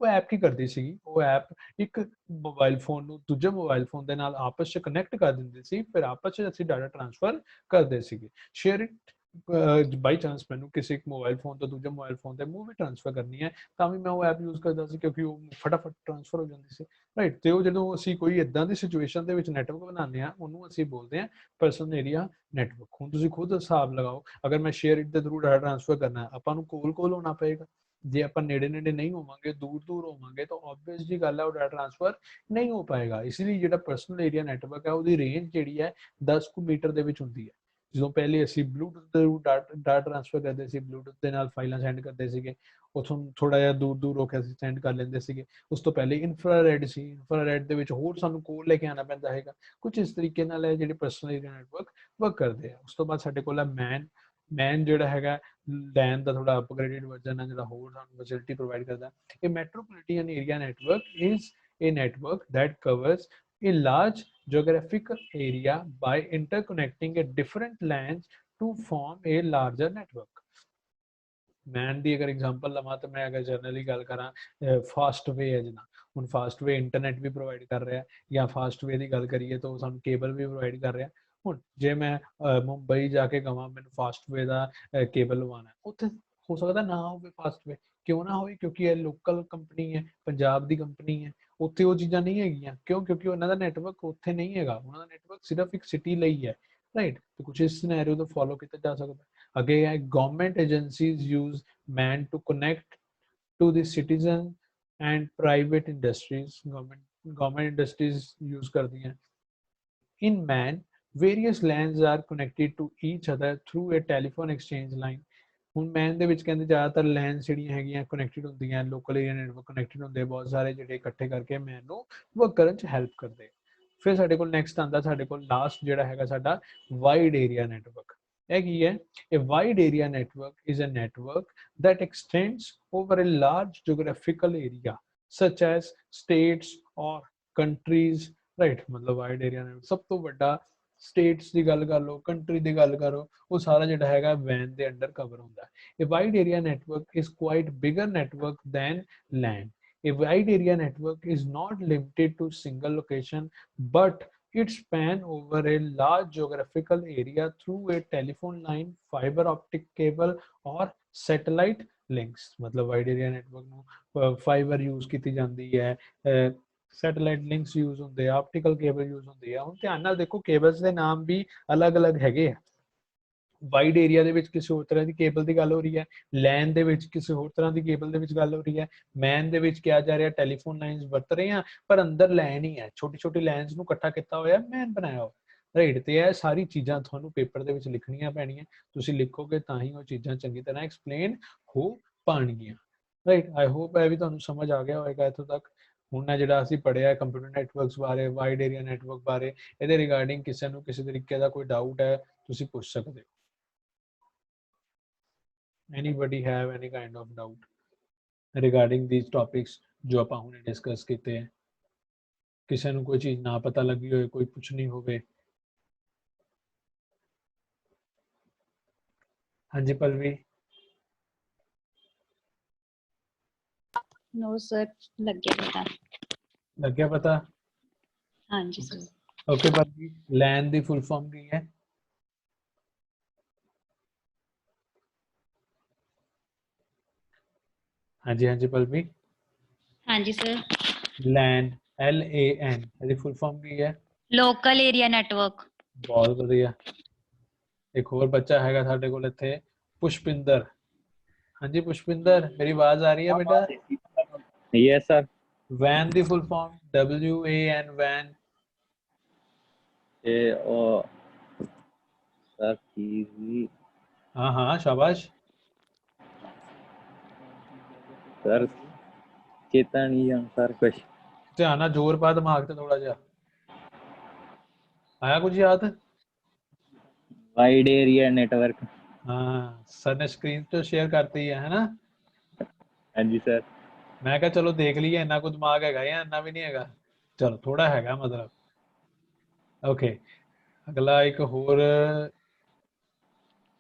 ਉਹ ਐਪ ਕੀ ਕਰਦੀ ਸੀਗੀ ਉਹ ਐਪ ਇੱਕ ਮੋਬਾਈਲ ਫੋਨ ਨੂੰ ਦੂਜੇ ਮੋਬਾਈਲ ਫੋਨ ਦੇ ਨਾਲ ਆਪਸ 'ਚ ਕਨੈਕਟ ਕਰ ਦਿੰਦੀ ਸੀ ਫਿਰ ਆਪਸ 'ਚ ਅਸੀਂ ਡਾਟਾ ਟ੍ਰਾਂਸਫਰ ਕਰਦੇ ਸੀਗੇ। ਸ਼ੇਅਰ ਇਟ ਬਾਈ ਚਾਂਸ ਮੈਨੂੰ ਕਿਸੇ ਇੱਕ ਮੋਬਾਈਲ ਫੋਨ ਤੋਂ ਦੂਜੇ ਮੋਬਾਈਲ ਫੋਨ ਤੇ ਮੂਵੀ ਟ੍ਰਾਂਸਫਰ ਕਰਨੀ ਹੈ ਤਾਂ ਵੀ ਮੈਂ ਉਹ ਐਪ ਯੂਜ਼ ਕਰਦਾ ਸੀ ਕਿਉਂਕਿ ਉਹ ਫਟਾਫਟ ਟ੍ਰਾਂਸਫਰ ਹੋ ਜਾਂਦੀ ਸੀ ਰਾਈਟ। ਤੇ ਉਹ ਜਦੋਂ ਅਸੀਂ ਕੋਈ ਇਦਾਂ ਦੀ ਸਿਚੁਏਸ਼ਨ ਦੇ ਵਿੱਚ ਨੈਟਵਰਕ ਬਣਾਉਂਦੇ ਹਾਂ ਉਹਨੂੰ ਅਸੀਂ ਬੋਲਦੇ ਹਾਂ ਪਰਸਨਲ ਏਰੀਆ ਨੈਟਵਰਕ। ਹੁਣ ਤੁਸੀਂ ਖੁਦ ਹਿਸਾਬ ਲਗਾਓ ਅਗਰ ਮੈਂ ਸ਼ੇਅਰ ਇਟ ਦੇ ਥਰੂ ਡਾਟਾ ਟ੍ਰਾਂਸਫਰ ਕਰਨਾ ਆਪਾਂ ਨੂੰ ਕੋਲ ਹੋਣਾ ਪਏਗਾ ਜੇ ਆਪਾਂ ਨੇੜੇ ਨਹੀਂ ਹੋਵਾਂਗੇ ਦੂਰ ਹੋਵਾਂਗੇ ਤਾਂ ਆਬਵੀਅਸ ਜੀ ਗੱਲ ਹੈ ਉਹ ਡਾਟਾ ਟ੍ਰਾਂਸਫਰ ਨਹੀਂ ਹੋ ਪਾਏਗਾ। ਇਸ ਲਈ ਜਿਹੜਾ ਪਰਸਨਲ ਏਰੀਆ ਨੈਟਵਰਕ ਹੈ ਉਹਦੀ ਰੇਂਜ ਜਿਹੜੀ ਹੈ 10 ਕੁ ਮੀਟਰ ਦੇ ਵਿੱਚ ਹੁੰਦੀ ਹੈ। ਜਦੋਂ ਪਹਿਲੇ ਅਸੀਂ ਬਲੂਟੁੱਥ ਦੇ ਥਰੂ ਡਾਟਾ ਟ੍ਰਾਂਸਫਰ ਕਰਦੇ ਸੀ ਬਲੂਟੁੱਥ ਦੇ ਨਾਲ ਫਾਈਲਾਂ ਸੈਂਡ ਕਰਦੇ ਸੀਗੇ ਉਥੋਂ ਥੋੜਾ ਜਿਹਾ ਦੂਰ ਹੋ ਕੇ ਅਸੀਂ ਸੈਂਡ ਕਰ ਲੈਂਦੇ ਸੀਗੇ। ਉਸ ਤੋਂ ਪਹਿਲੇ ਇਨਫਰਾਰੈਡ ਸੀ ਇਨਫਰਾਰੈਡ ਦੇ ਵਿੱਚ ਹੋਰ ਸਾਨੂੰ ਕੋਲ ਲੈ ਕੇ ਆਉਣਾ ਪੈਂਦਾ ਹੈਗਾ ਕੁਝ ਇਸ ਤਰੀਕੇ ਨਾਲ ਹੈ ਜਿਹੜੇ ਪਰਸਨਲ ਏਰੀਆ ਨੈਟਵਰਕ ਵਰਕ ਕਰਦੇ ਆ। ਉਸ ਤੋਂ ਬਾਅਦ ਸਾਡੇ ਕੋਲ ਹੈ ਮੈਨ ਜਿਹੜਾ ਹੈਗਾ LAN ਦਾ ਥੋੜਾ ਅਪਗ੍ਰੇਡਡ ਵਰਜ਼ਨ ਹੈ ਜਿਹੜਾ ਹੋਰ ਸਾਨੂੰ ਫੈਸਿਲਿਟੀ ਪ੍ਰੋਵਾਈਡ ਕਰਦਾ। ਇਹ metropolitan area network is a network that covers a large geographical area by interconnecting a different LANs to form a larger network। Man ਦੀ अगर एग्जांपल ਲਵਾਂ ਤਾਂ ਮੈਂ ਅਗਰ ਜਨਰਲੀ ਗੱਲ ਕਰਾਂ ਫਾਸਟਵੇ ਹੈ ਜਿੱਦਾਂ ਹੁਣ ਫਾਸਟਵੇ ਇੰਟਰਨੈਟ ਵੀ ਪ੍ਰੋਵਾਈਡ ਕਰ ਰਿਹਾ ਜਾਂ ਫਾਸਟਵੇ ਦੀ ਗੱਲ ਕਰੀਏ ਤਾਂ ਸਾਨੂੰ ਕੇਬਲ ਵੀ ਪ੍ਰੋਵਾਈਡ ਕਰ ਰਿਹਾ। ਹੁਣ ਜੇ ਮੈਂ ਮੁੰਬਈ ਜਾ ਕੇ ਕਹਾਂ ਮੈਨੂੰ ਫਾਸਟਵੇ ਦਾ ਕੇਬਲ ਲਵਾਉਣਾ ਉੱਥੇ ਹੋ ਸਕਦਾ ਨਾ ਹੋਵੇ ਫਾਸਟਵੇ ਕਿਉਂ ਨਾ ਹੋਵੇ ਕਿਉਂਕਿ ਇਹ ਲੋਕਲ ਕੰਪਨੀ ਹੈ ਪੰਜਾਬ ਦੀ ਕੰਪਨੀ ਹੈ ਉੱਥੇ ਉਹ ਚੀਜ਼ਾਂ ਨਹੀਂ ਹੈਗੀਆਂ ਕਿਉਂਕਿ ਉਹਨਾਂ ਦਾ ਨੈਟਵਰਕ ਉੱਥੇ ਨਹੀਂ ਹੈਗਾ ਉਹਨਾਂ ਦਾ ਨੈਟਵਰਕ ਸਿਰਫ ਇੱਕ ਸਿਟੀ ਲਈ ਹੈ ਰਾਈਟ। ਤੇ ਕੁਝ ਇਸ ਸਿਨੈਰੀਓ ਤੋਂ ਫੋਲੋ ਕੀਤਾ ਜਾ ਸਕਦਾ। Again, government agencies use MAN to connect to the citizen and private industries. Government industries use करती हैं। In MAN, various LANs are connected to each other through a telephone exchange line। ਹੁਣ ਮੈਨ ਦੇ ਵਿੱਚ ਕਹਿੰਦੇ ਜ਼ਿਆਦਾਤਰ ਲੈਨਸ ਜਿਹੜੀਆਂ ਹੈਗੀਆਂ connected ਹੁੰਦੀਆਂ ਲੋਕਲ ਏਰੀਆ ਨੈਟਵਰਕ ਕਨੈਕਟਡ ਹੁੰਦੇ ਬਹੁਤ ਸਾਰੇ ਜਿਹੜੇ ਇਕੱਠੇ ਕਰਕੇ ਮੈਨ ਨੂੰ ਵਰਕ ਕਰਨ 'ਚ ਹੈਲਪ ਕਰਦੇ। ਫਿਰ ਸਾਡੇ ਕੋਲ ਨੈਕਸਟ ਆਉਂਦਾ ਸਾਡੇ ਕੋਲ ਲਾਸਟ ਜਿਹੜਾ ਹੈਗਾ ਸਾਡਾ ਵਾਈਡ ਏਰੀਆ ਨੈਟਵਰਕ। ਇਹ ਕੀ ਹੈ A wide area network is a network that extends over a large geographical area such as states or countries right। मतलब wide area network ਸਭ ਤੋਂ ਵੱਡਾ states ਦੀ ਗੱਲ ਕਰ ਲਓ country ਦੀ ਗੱਲ ਕਰੋ ਉਹ ਸਾਰਾ ਜਿਹੜਾ ਹੈਗਾ WAN ਦੇ ਅੰਡਰ ਕਵਰ ਹੁੰਦਾ ਹੈ। A wide area network is quite bigger network than LAN। A wide area network is not limited to single location but it span over a large geographical area through a telephone line, fiber optic cable or satellite links। मतलब wide area network ਨੂੰ fiber use ਕੀਤੀ ਜਾਂਦੀ ਹੈ satellite links use ਹੁੰਦੇ ਆ optical cable use ਹੁੰਦੀ ਆ। ਹੁਣ ਧਿਆਨ ਨਾਲ ਦੇਖੋ ਕੇਬਲਸ ਦੇ ਨਾਮ ਵੀ ਅਲੱਗ-ਅਲੱਗ ਹੈਗੇ ਆ ਵਾਈਡ ਏਰੀਆ ਦੇ ਵਿੱਚ ਕਿਸੇ ਹੋਰ ਤਰ੍ਹਾਂ ਦੀ ਕੇਬਲ ਦੀ ਗੱਲ ਹੋ ਰਹੀ ਹੈ, ਲੈਨ ਦੇ ਵਿੱਚ ਕਿਸੇ ਹੋਰ ਤਰ੍ਹਾਂ ਦੀ ਕੇਬਲ ਦੇ ਵਿੱਚ ਗੱਲ ਹੋ ਰਹੀ ਹੈ, ਮੈਨ ਦੇ ਵਿੱਚ ਕਿਹਾ ਜਾ ਰਿਹਾ ਟੈਲੀਫੋਨ ਲਾਈਨਸ ਵਰਤ ਰਹੇ ਆ ਪਰ ਅੰਦਰ ਲੈਨ ਹੀ ਹੈ, ਛੋਟੀ ਛੋਟੀ ਲਾਈਨਸ ਨੂੰ ਇਕੱਠਾ ਕੀਤਾ ਹੋਇਆ ਮੈਨ ਬਣਾਇਆ ਹੋਇਆ, ਰਾਈਟ। ਤੇ ਇਹ ਸਾਰੀ ਚੀਜ਼ਾਂ ਤੁਹਾਨੂੰ ਪੇਪਰ ਦੇ ਵਿੱਚ ਲਿਖਣੀਆਂ ਪੈਣੀਆਂ, ਤੁਸੀਂ ਲਿਖੋਗੇ ਤਾਂ ਹੀ ਉਹ ਚੀਜ਼ਾਂ ਚੰਗੀ ਤਰ੍ਹਾਂ ਐਕਸਪਲੇਨ ਹੋ ਪਾਣਗੀਆਂ, ਰਾਈਟ। ਆਈ ਹੋਪ ਇਹ ਵੀ ਤੁਹਾਨੂੰ ਸਮਝ ਆ ਗਿਆ ਹੋਵੇਗਾ ਇੱਥੋਂ ਤੱਕ। ਹੁਣ ਇਹ ਜਿਹੜਾ ਅਸੀਂ ਪੜ੍ਹਿਆ ਕੰਪਿਊਟਰ ਨੈਟਵਰਕਸ ਬਾਰੇ, ਵਾਈਡ ਏਰੀਆ ਨੈਟਵਰਕ ਬਾਰੇ, ਇਹਦੇ ਰਿਗਾਰਡਿੰਗ ਕਿਸੇ ਨੂੰ ਕਿਸੇ ਤਰੀਕੇ ਦਾ ਕੋਈ ਡਾਊਟ ਹੈ ਤੁਸੀਂ ਪੁੱਛ ਸਕਦੇ ਹੋ। Anybody have any kind of doubt regarding these topics ਜੋ ਆਪਾਂ ਹੁਣੇ ਡਿਸਕਸ ਕੀਤੇ ਹੈ? ਕਿਸੇ ਨੂੰ ਕੋਈ ਚੀਜ਼ ਨਾ ਪਤਾ ਲੱਗੀ ਹੋਵੇ, ਕੋਈ ਪੁੱਛਣੀ ਹੋਵੇ? ਹਾਂਜੀ ਪਲਵੀ। नो सर, लग गया पता। लग गया पता? हाँ जी सर। ओके पलवी, लैन दी फुल फॉर्म की है? हाँ जी पलवी। हाँ जी सर। लैन LAN ਇਹਦੀ ਫੁੱਲ ਫਾਰਮ ਕੀ ਹੈ? Local area network. ਬਹੁਤ ਵਧੀਆ। ਇੱਕ ਹੋਰ ਬੱਚਾ ਹੈਗਾ ਸਾਡੇ ਕੋਲ ਇੱਥੇ, ਪੁਸ਼ਪਿੰਦਰ। ਹਾਂਜੀ ਪੁਸ਼ਪਿੰਦਰ, ਮੇਰੀ ਆਵਾਜ਼ ਆ ਰਹੀ ਹੈ ਬੇਟਾ? Yes sir. वैन दी फुल फॉर्म? WAN वैन। सर की हाँ शाबाश सर, चेता नहीं है सर कुछ। ध्यान ਨਾਲ ਜ਼ੋਰ ਪਾ ਦਿਮਾਗ ਤੇ ਥੋੜਾ ਜਿਹਾ। आया कुछ याद? Wide area network. हाँ सर ने स्क्रीन तो शेयर करती है ना? हाँ जी सर। मैं क्या चलो देख लिया इन्ना को दिमाग हैगा या इन्ना भी नहीं हैगा? चलो थोड़ा हैगा मतलब। ओके अगला एक होर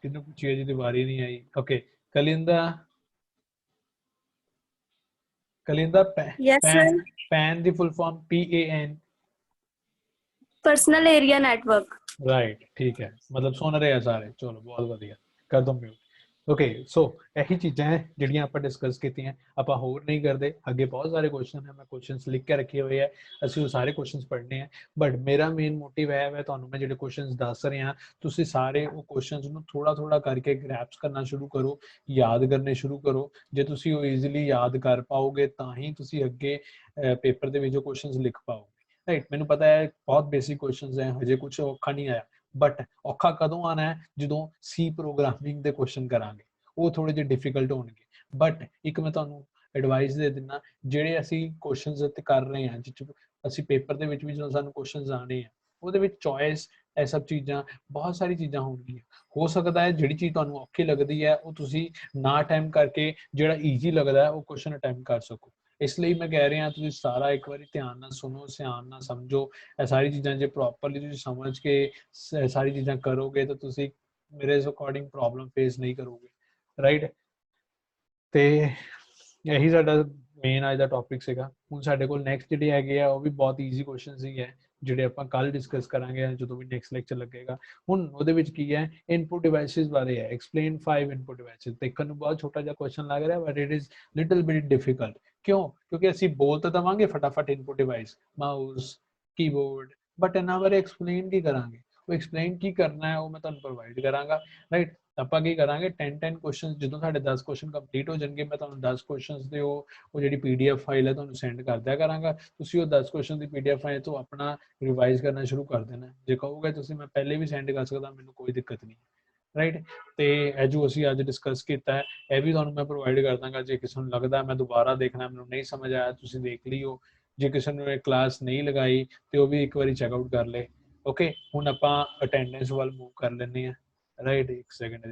किन्नू पूछिए जी, वारी नहीं आई। ओके कलिंदा। कलिंदा पैन दी full form PAN? Personal area network. Right ठीक है, मतलब सुन रहे हैं सारे, चलो बहुत ਵਧੀਆ, कर दो म्यूट। ओके सो यही चीज़ां है ਜਿਹੜੀਆਂ ਆਪਾਂ ਡਿਸਕਸ ਕੀਤੀਆਂ, ਆਪਾਂ ਹੋਰ ਨਹੀਂ ਕਰਦੇ। ਅੱਗੇ ਬਹੁਤ ਸਾਰੇ ਕੁਐਸਚਨ ਹੈ, ਮੈਂ ਕੁਐਸਚਨਸ ਲਿਖ ਕੇ ਰੱਖੇ ਹੋਏ ਆ, ਅਸੀਂ ਉਹ ਸਾਰੇ ਕੁਐਸਚਨਸ ਪੜ੍ਹਨੇ ਆ। ਬਟ ਮੇਰਾ ਮੇਨ ਮੋਟਿਵ ਹੈ ਤੁਹਾਨੂੰ ਮੈਂ ਜਿਹੜੇ ਕੁਐਸਚਨਸ ਦੱਸ ਰਿਹਾ, ਤੁਸੀਂ ਸਾਰੇ ਉਹ ਕੁਐਸਚਨਸ ਨੂੰ ਥੋੜਾ ਕਰਕੇ ਗ੍ਰੈਸਪ ਕਰਨਾ ਸ਼ੁਰੂ ਕਰੋ, ਯਾਦ ਕਰਨੇ ਸ਼ੁਰੂ ਕਰੋ। ਜੇ ਤੁਸੀਂ ਉਹ ਈਜ਼ੀਲੀ ਯਾਦ ਕਰ ਪਾਓਗੇ ਤਾਂ ਹੀ ਤੁਸੀਂ ਅੱਗੇ ਪੇਪਰ ਦੇ ਵਿੱਚ ਉਹ ਕੁਐਸਚਨਸ ਲਿਖ ਪਾਓਗੇ, ਰਾਈਟ। ਮੈਨੂੰ ਪਤਾ ਹੈ ਬਹੁਤ ਬੇਸਿਕ ਕੁਐਸਚਨਸ ਹੈ, ਹਜੇ ਕੁਝ ਔਖਾ ਨਹੀਂ ਆਇਆ, ਬਟ ਔਖਾ ਕਦੋਂ ਆਣਾ ਹੈ? ਜਦੋਂ ਸੀ ਪ੍ਰੋਗਰਾਮਿੰਗ ਦੇ ਕੁਐਸਚਨ ਕਰਾਂਗੇ, ਉਹ ਥੋੜੇ ਜਿਹੇ ਡਿਫਿਕਲਟ ਹੋਣਗੇ। ਬਟ ਇੱਕ ਮੈਂ ਤੁਹਾਨੂੰ ਐਡਵਾਈਸ ਦੇ ਦਿੰਦਾ, ਜਿਹੜੇ ਅਸੀਂ ਕੁਐਸਚਨਸ ਉੱਤੇ ਕਰ ਰਹੇ ਹਾਂ, ਜਿੱਥੇ ਅਸੀਂ ਪੇਪਰ ਦੇ ਵਿੱਚ ਵੀ ਜਦੋਂ ਸਾਨੂੰ ਕੁਐਸਚਨਸ ਆਣੇ ਆ, ਉਹਦੇ ਵਿੱਚ ਚੋਇਸ ਇਹ ਸਭ ਚੀਜ਼ਾਂ, ਬਹੁਤ ਸਾਰੀ ਚੀਜ਼ਾਂ ਹੋਣਗੀਆਂ। ਹੋ ਸਕਦਾ ਹੈ ਜਿਹੜੀ ਚੀਜ਼ ਤੁਹਾਨੂੰ ਔਖੀ ਲੱਗਦੀ ਹੈ ਉਹ ਤੁਸੀਂ ਨਾ ਅਟੈਂਪਟ ਕਰਕੇ ਜਿਹੜਾ ਈਜ਼ੀ ਲੱਗਦਾ ਹੈ ਉਹ ਕੁਐਸਚਨ ਅਟੈਂਪਟ ਕਰ ਸਕੋ। ਇਸ ਲਈ ਮੈਂ ਕਹਿ ਰਿਹਾ ਤੁਸੀਂ ਸਾਰਾ ਇੱਕ ਵਾਰੀ ਧਿਆਨ ਨਾਲ ਸੁਣੋ, ਧਿਆਨ ਨਾਲ ਸਮਝੋ। ਇਹ ਸਾਰੀ ਚੀਜ਼ਾਂ ਜੇ ਪ੍ਰੋਪਰਲੀ ਤੁਸੀਂ ਸਮਝ ਕੇ ਸਾਰੀ ਚੀਜ਼ਾਂ ਕਰੋਗੇ ਤਾਂ ਤੁਸੀਂ ਮੇਰੇ ਅਕੋਰਡਿੰਗ ਪ੍ਰੋਬਲਮ ਫੇਸ ਨਹੀਂ ਕਰੋਗੇ, ਰਾਈਟ। ਤੇ ਇਹੀ ਸਾਡਾ ਮੇਨ ਅੱਜ ਦਾ ਟੌਪਿਕ ਸੀਗਾ। ਹੁਣ ਸਾਡੇ ਕੋਲ ਨੈਕਸਟ ਜਿਹੜੇ ਹੈਗੇ ਆ ਉਹ ਵੀ ਬਹੁਤ ਈਜ਼ੀ ਕੁਐਸਚਨਸ ਹੀ ਹੈ, ਜਿਹੜੇ ਆਪਾਂ ਕੱਲ ਡਿਸਕਸ ਕਰਾਂਗੇ ਜਦੋਂ ਵੀ ਨੈਕਸਟ ਲੈਕਚਰ ਲੱਗੇਗਾ। ਹੁਣ ਉਹਦੇ ਵਿੱਚ ਕੀ ਹੈ, ਇਨਪੁਟ ਡਿਵਾਈਸਿਸ ਬਾਰੇ ਹੈ। Explain 5 input devices. ਦੇਖਣ ਨੂੰ ਬਹੁਤ ਛੋਟਾ ਜਿਹਾ ਕੁਐਸਚਨ ਲੱਗ ਰਿਹਾ, but it is little bit difficult. ਕਿਉਂ? ਕਿਉਂਕਿ ਅਸੀਂ ਬੋਲ ਤਾਂ ਦਵਾਂਗੇ ਫਟਾਫਟ input device, mouse, keyboard, but ਇਹਨਾਂ ਬਾਰੇ ਐਕਸਪਲੇਨ ਕੀ ਕਰਾਂਗੇ? ਉਹ ਐਕਸਪਲੇਨ ਕੀ ਕਰਨਾ ਹੈ ਉਹ ਮੈਂ ਤੁਹਾਨੂੰ ਪ੍ਰੋਵਾਈਡ ਕਰਾਂਗਾ, ਰਾਈਟ। ਆਪਾਂ ਕੀ ਕਰਾਂਗੇ, 10 ਕੁਐਸਚਨਸ, ਜਦੋਂ ਸਾਡੇ 10 ਕੁਐਸਚਨ ਕੰਪਲੀਟ ਹੋ ਜਾਣਗੇ, ਮੈਂ ਤੁਹਾਨੂੰ 10 ਕੁਐਸਚਨਸ ਦੇ ਉਹ ਜਿਹੜੀ PDF ਫਾਈਲ ਹੈ ਤੁਹਾਨੂੰ ਸੈਂਡ ਕਰ ਦਿਆ ਕਰਾਂਗਾ। ਤੁਸੀਂ ਉਹ 10 ਕੁਐਸਚਨ ਦੀ PDF ਫਾਈਲ ਤੋਂ ਆਪਣਾ ਰਿਵਾਈਜ਼ ਕਰਨਾ ਸ਼ੁਰੂ ਕਰ ਦੇਣਾ। ਜੇ ਕਹੋਗੇ ਤੁਸੀਂ ਮੈਂ ਪਹਿਲੇ ਵੀ ਸੈਂਡ ਕਰ ਸਕਦਾ, ਮੈਨੂੰ ਕੋਈ ਦਿੱਕਤ ਨਹੀਂ, ਰਾਈਟ। ਤੇ ਇਹ ਜੋ ਅਸੀਂ ਅੱਜ ਡਿਸਕਸ ਕੀਤਾ ਹੈ ਇਹ ਵੀ ਤੁਹਾਨੂੰ ਮੈਂ ਪ੍ਰੋਵਾਈਡ ਕਰ ਦਾਂਗਾ। ਜੇ ਕਿਸੇ ਨੂੰ ਲੱਗਦਾ ਮੈਂ ਦੁਬਾਰਾ ਦੇਖਣਾ, ਮੈਨੂੰ ਨਹੀਂ ਸਮਝ ਆਇਆ, ਤੁਸੀਂ ਦੇਖ ਲਿਓ। ਜੇ ਕਿਸੇ ਨੂੰ ਇਹ ਕਲਾਸ ਨਹੀਂ ਲਗਾਈ ਤੇ ਉਹ ਵੀ ਇੱਕ ਵਾਰੀ ਚੈੱਕ ਆਊਟ ਕਰ ਲੇ। ਓਕੇ ਹੁਣ ਆਪਾਂ ਅਟੈਂਡੈਂਸ ਵੱਲ ਮੂਵ ਕਰ ਲੈਂਦੇ ਹਾਂ, ਰਾਈਟ। ਇੱਕ ਸੈਕਿੰਡ